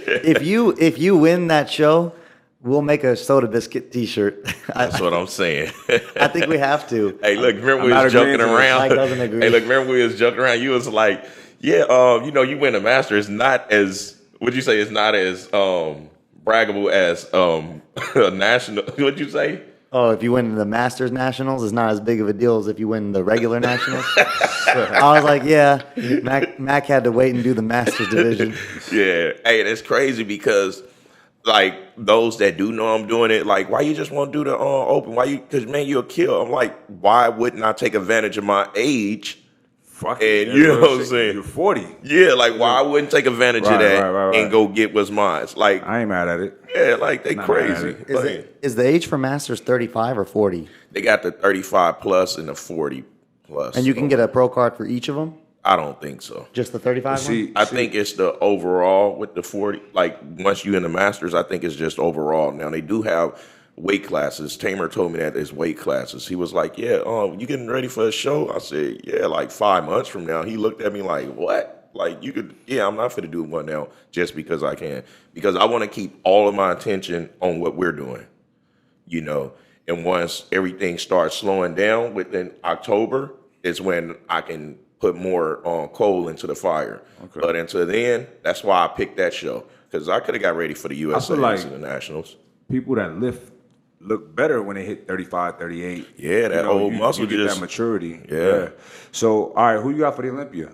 If you win that show, we'll make a soda biscuit T-shirt. That's what I'm saying. I think we have to. Hey, look, remember we I'm was not joking agreeing to this. around? Mike doesn't agree. Hey, look, remember we was joking around? You was like, yeah, you know, you win a master. It's not as, what'd you say? It's not as braggable as a national. What'd you say? Oh, if you win the Masters Nationals, it's not as big of a deal as if you win the regular Nationals. I was like, yeah, Mac had to wait and do the Masters division. Yeah. Hey, and it's crazy because, like, those that do know I'm doing it, like, why you just want to do the open? Why you? Because, man, you'll kill. I'm like, why wouldn't I take advantage of my age? Fuck And it. you know what I'm saying? You're 40. Yeah, like, why I wouldn't take advantage of that right. and go get what's mine? Like, I ain't mad at it. yeah, like, they Not mad at crazy. it. Like, Is the age for Masters 35 or 40? they got the 35 plus and the 40 plus. And you can get a pro card for each of them? I don't think so. Just the 35 one? See, I think it's the overall with the 40. Like, once you in the Masters, I think it's just overall. Now, they do have weight classes. Tamer told me that there's weight classes. He was like, yeah, you getting ready for a show? I said, yeah, like 5 months from now. He looked at me like, what? Like, you could, yeah, I'm not going to do one now just because I can. Because I want to keep all of my attention on what we're doing, you know. And once everything starts slowing down within October is when I can put more coal into the fire. Okay. But until then, that's why I picked that show. Because I could have got ready for the USA like and the Nationals. people that lift look better when they hit 35, 38. Yeah, that old muscle you get just- that maturity. Yeah. So, all right, who you got for the Olympia?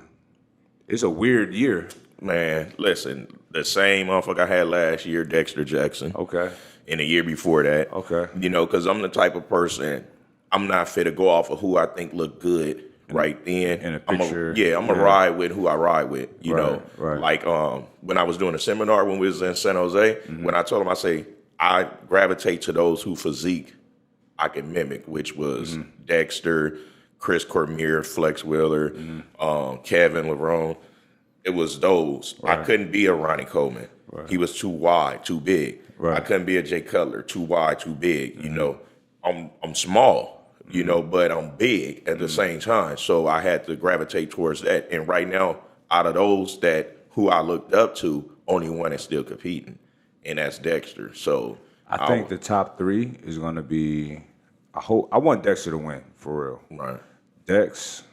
It's a weird year. Man, listen, the same motherfucker I had last year, Dexter Jackson. Okay. And the year before that. Okay. You know, because I'm the type of person, I'm not fit to go off of who I think look good right then. In a picture. I'm going to ride with who I ride with, you know. Right. Like when I was doing a seminar when we was in San Jose, when I told him, I say, I gravitate to those who physique I can mimic, which was Dexter, Chris Cormier, Flex Wheeler, Kevin Lerone. It was those. Right. I couldn't be a Ronnie Coleman. Right. He was too wide, too big. Right. I couldn't be a Jay Cutler, too wide, too big. You know, I'm small, you know, but I'm big at the same time. So I had to gravitate towards that. And right now, out of those that who I looked up to, only one is still competing, and that's Dexter. So I think the top three is going to be. I want Dexter to win for real. Right. Dex,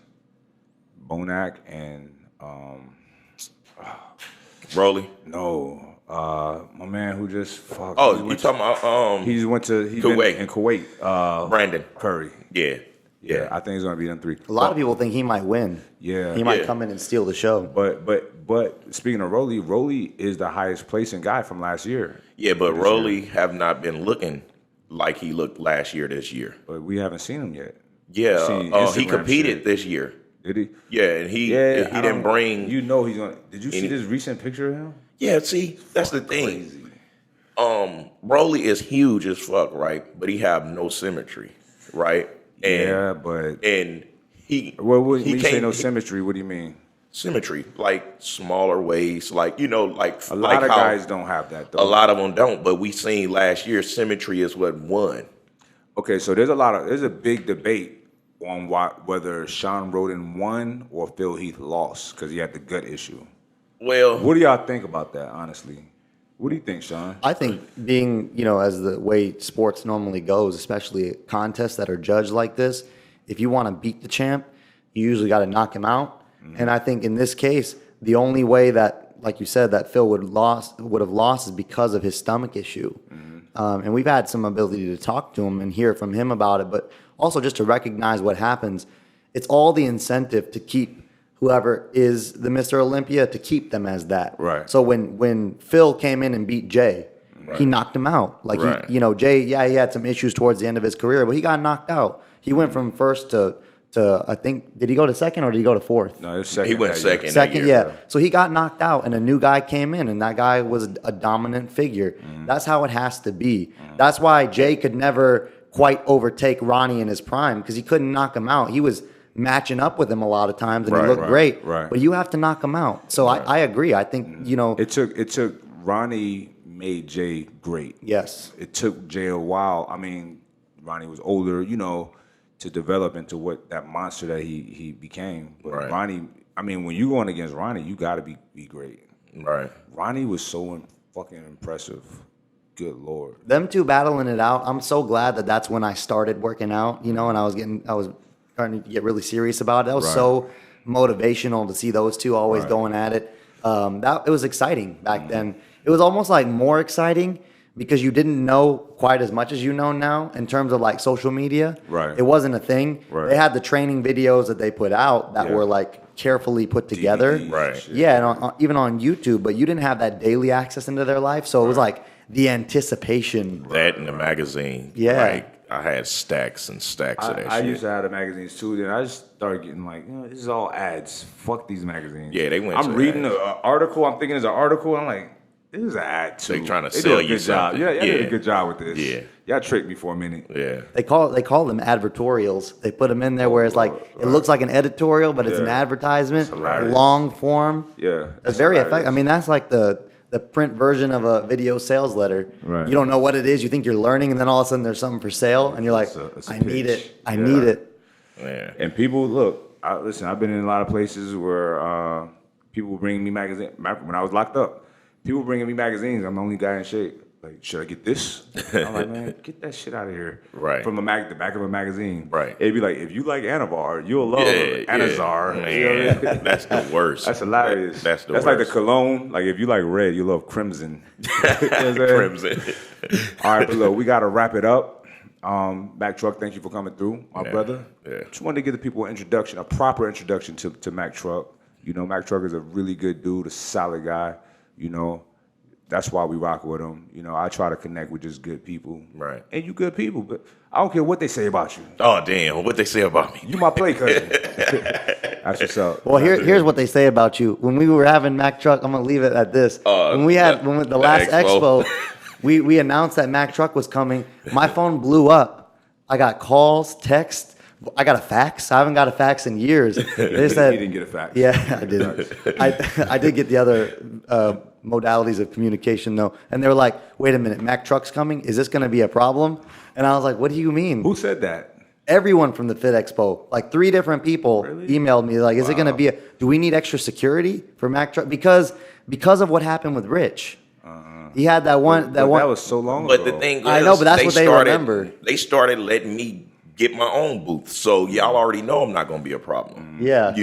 Bonac, and Rolly. no, my man who just fucked. Oh, you talking about He just went to Kuwait. in Kuwait. Brandon Curry. Yeah. I think it's going to be them three. A lot of people think he might win. Yeah. He might Yeah. come in and steal the show. But speaking of Rolly is the highest placing guy from last year. Yeah, but Rolly have not been looking like he looked last year this year. But we haven't seen him yet. Yeah, Seen he Instagram competed shit. this year. Did he? Yeah, and he I didn't don't- bring. You know he's gonna. Did you see any- this recent picture of him? Yeah, see, that's the thing. Crazy. Rolly is huge as fuck, right? But he have no symmetry, right? And, Yeah, but and he well, when he you say can't- no symmetry, what do you mean? symmetry, like smaller waist, like you know, like A lot like of how guys don't have that though. a lot of them don't. But we seen last year, symmetry is what won. Okay, so there's a big debate on whether Sean Roden won or Phil Heath lost because he had the gut issue. Well, What do y'all think about that, honestly? What do you think, Sean? I think being, as the way sports normally goes, especially contests that are judged like this, if you want to beat the champ, you usually got to knock him out. And I think in this case, the only way that, like you said, that Phil would have lost is because of his stomach issue. And we've had some ability to talk to him and hear from him about it, but also just to recognize what happens. It's all the incentive to keep whoever is the Mr. Olympia, to keep them as that. Right. So when Phil came in and beat Jay, he knocked him out. Like, Jay, he had some issues towards the end of his career, but he got knocked out. He went from first to I think, did he go to second or did he go to fourth? No, it was second. he went second. that Second, year. yeah. So he got knocked out, and a new guy came in, and that guy was a dominant figure. That's how it has to be. That's why Jay could never quite overtake Ronnie in his prime, because he couldn't knock him out. He was matching up with him a lot of times, and he looked great. Right. But you have to knock him out. So I agree. I think, It took Ronnie made Jay great. yes. It took Jay a while. I mean, Ronnie was older, to develop into what that monster that he became. But Ronnie, I mean, when you're going against Ronnie, you got to be great. Right. Ronnie was so fucking impressive. Good Lord. Them two battling it out. I'm so glad that that's when I started working out, and I was starting to get really serious about it. That was so motivational to see those two always going at it. It was exciting back then. It was almost like more exciting because you didn't know quite as much as you know now in terms of like social media. Right. It wasn't a thing. Right. They had the training videos that they put out that were like carefully put together. DVDs, Right. shit. Yeah, and even on YouTube, but you didn't have that daily access into their life. So it was like the anticipation. That in the magazine. Yeah. Like, I had stacks and stacks of that I shit. used to have the magazines too. Then I just started getting like, this is all ads. Fuck these magazines. Yeah, they went I'm to reading ads. an article. I'm thinking it's an article. I'm like, this is an ad too. They trying to did sell a you good job. something. Yeah, y'all did Yeah. a good job with this. Yeah. Y'all tricked me for a minute. Yeah. They call them advertorials. They put them in there where it's like it looks like an editorial, but it's an Yeah. advertisement, hilarious. long form. Yeah, It's very hilarious. effective. I mean, that's like the print version of a video sales letter. Right. You don't know what it is. You think you're learning, and then all of a sudden there's something for sale, and you're like, It's a I need pitch. it. I Yeah. need it. Yeah. And people, look, listen, I've been in a lot of places where people bring me magazines. When I was locked up, people bringing me magazines. I'm the only guy in shape. Like, should I get this? I'm like, man, get that shit out of here. Right. From the back of a magazine. Right. It'd be like, if you like Anavar, you'll love Anazar. Man, You know what I mean? that's the worst. That's hilarious. That's the That's worst. like the cologne. Like, if you like red, you love crimson. You know what I'm saying? Crimson. All right, but look, we got to wrap it up. Mac Trucc, thank you for coming through, my Yeah, brother. yeah. Just wanted to give the people an introduction, a proper introduction to Mac Trucc. Mac Trucc is a really good dude, a solid guy. That's why we rock with him. I try to connect with just good people. Right. And you good people, but I don't care what they say about you. Oh, damn. What they say about me? You my play cousin. That's what's up. Well, here's what they say about you. When we were having Mac Trucc, I'm gonna leave it at this. When the last expo. we announced that Mac Trucc was coming. My phone blew up. I got calls, texts. I got a fax. I haven't got a fax in years. They said He didn't get a fax. Yeah, I didn't. I did get the other modalities of communication though, and they were like, "Wait a minute, Mac Truck's coming. Is this going to be a problem?" And I was like, "What do you mean?" Who said that? Everyone from the Fit Expo, like 3 different people, Really? emailed me like, "Is it going to be? Do we need extra security for Mac Truck because of what happened with Rich? He had that one. That was so long But ago. the thing is, I know, but that's what they remember. They started letting me get my own booth. So y'all already know I'm not going to be a problem. Yeah.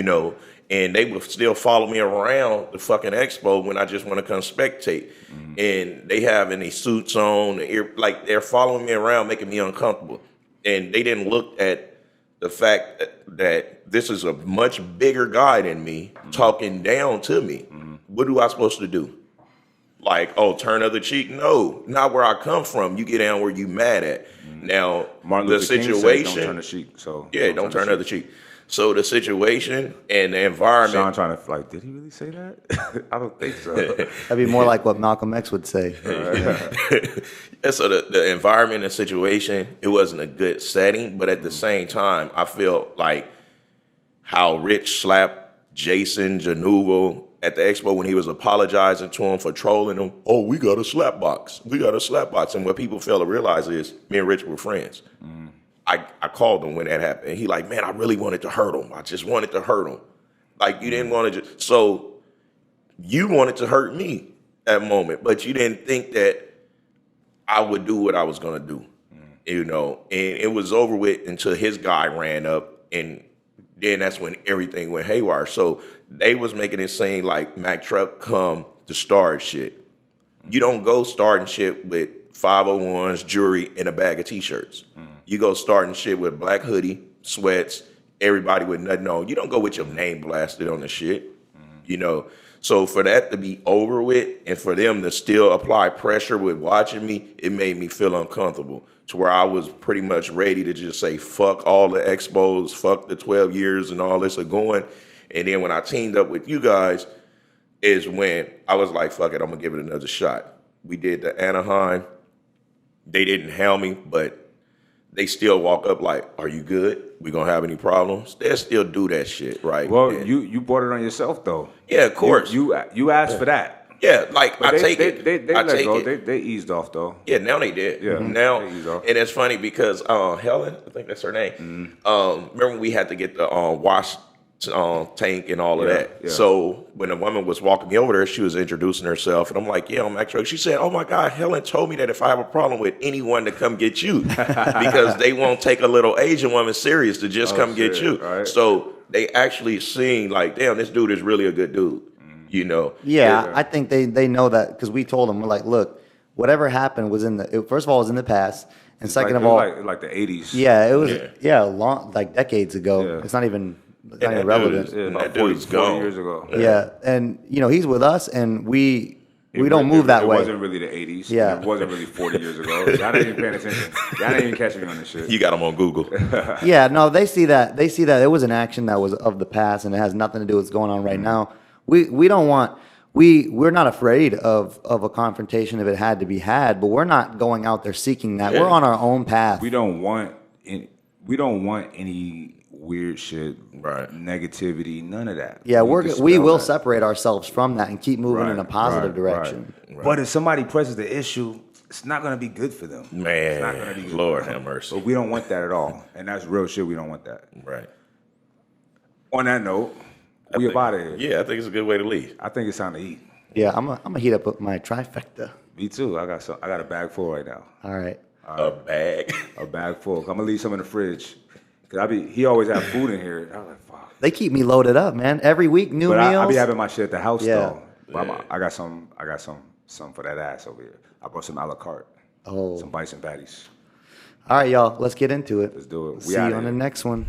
And they would still follow me around the fucking expo when I just want to come spectate. And they have any suits on, like they're following me around, making me uncomfortable. And they didn't look at the fact that this is a much bigger guy than me talking down to me. What am I supposed to do? Like, oh, turn other cheek? No, not where I come from. You get down where you mad at. Now, Martin the Luther King said, situation. don't turn the cheek. So Yeah, don't turn the other cheek. So the situation and the environment. Sean trying to did he really say that? I don't think so. That'd be more like what Malcolm X would say. And so the environment and situation, it wasn't a good setting. But at the same time, I feel like how Rich slapped Jason Januvo at the expo when he was apologizing to him for trolling him. Oh, we got a slap box. We got a slap box. And what people fail to realize is me and Rich were friends. I called him when that happened. And he like, man, I really wanted to hurt him. I just wanted to hurt him. Like, you didn't want to just, so you wanted to hurt me that moment, but you didn't think that I would do what I was going to do, you know? And it was over with until his guy ran up, and then that's when everything went haywire. So they was making it seem like Mac Trucc come to start shit. You don't go starting shit with 501s, jewelry, and a bag of T-shirts. You go starting shit with black hoodie, sweats, everybody with nothing on. You don't go with your name blasted on the shit, you know? So for that to be over with and for them to still apply pressure with watching me, it made me feel uncomfortable to where I was pretty much ready to just say, fuck all the expos, fuck the 12 years and all this are going. And then when I teamed up with you guys is when I was like, fuck it, I'm gonna give it another shot. We did the Anaheim. They didn't hail me, but they still walk up like, are you good? We gonna have any problems? They'll still do that shit, right? Well, And you brought it on yourself though. yeah, of course. You asked for that. Yeah, like But I take it. They I let take go. it. They eased off though. Yeah, now they did. Yeah, Now, they eased off. and it's funny because Helen, I think that's her name. Remember when we had to get the wash tank and all of Yeah, that. yeah. So when a woman was walking me over there, she was introducing herself, and I'm like, "Yeah, I'm Mac Trucc." She said, "Oh my God, Helen told me that if I have a problem with anyone to come get you, because they won't take a little Asian woman serious to just come get shit, you." right. So they actually seen like, "Damn, this dude is really a good dude," you know? Yeah, I think they know that because we told them, we're like, look, whatever happened was first of all, it was in the past. And second Like, of all, like the 80s. yeah, it was, long, like decades ago. Yeah. It's not even that dude relevant. is- Yeah, That about 40, dude's 40 gone. years ago. Yeah. And, he's with us, and we don't It move that it way. wasn't really the 80s. Yeah. It wasn't really 40 years ago. Y'all not even paying attention. Y'all not even catching me on this shit. You got them on Google. Yeah, no, they see that. They see that it was an action that was of the past, and it has nothing to do with what's going on right now. We don't want. We're not afraid of a confrontation if it had to be had, but we're not going out there seeking that. Yeah. We're on our own path. We don't want any weird shit, Right. negativity, none of that. Yeah, We we dispel will that. separate ourselves from that and keep moving in a positive right, direction. right. But if somebody presses the issue, it's not going to be good for them. It's not going to be Man, good. Lord have mercy. But we don't want that at all. And that's real shit. We don't want that. Right. On that note, we up out of here. Yeah, I think it's a good way to leave. I think it's time to eat. Yeah, I'm gonna heat up my trifecta. Me too. I got a bag full right now. All right. A bag. A bag full. I'm gonna leave some in the fridge. Cause he always have food in here. I was like, fuck. They keep me loaded up, man. Every week, new But meals. I be having my shit at the house Yeah. though. But I got some for that ass over here. I brought some a la carte. Oh. Some bison patties. All right, y'all. Let's get into it. Let's do it. We See you outta on the here. next one.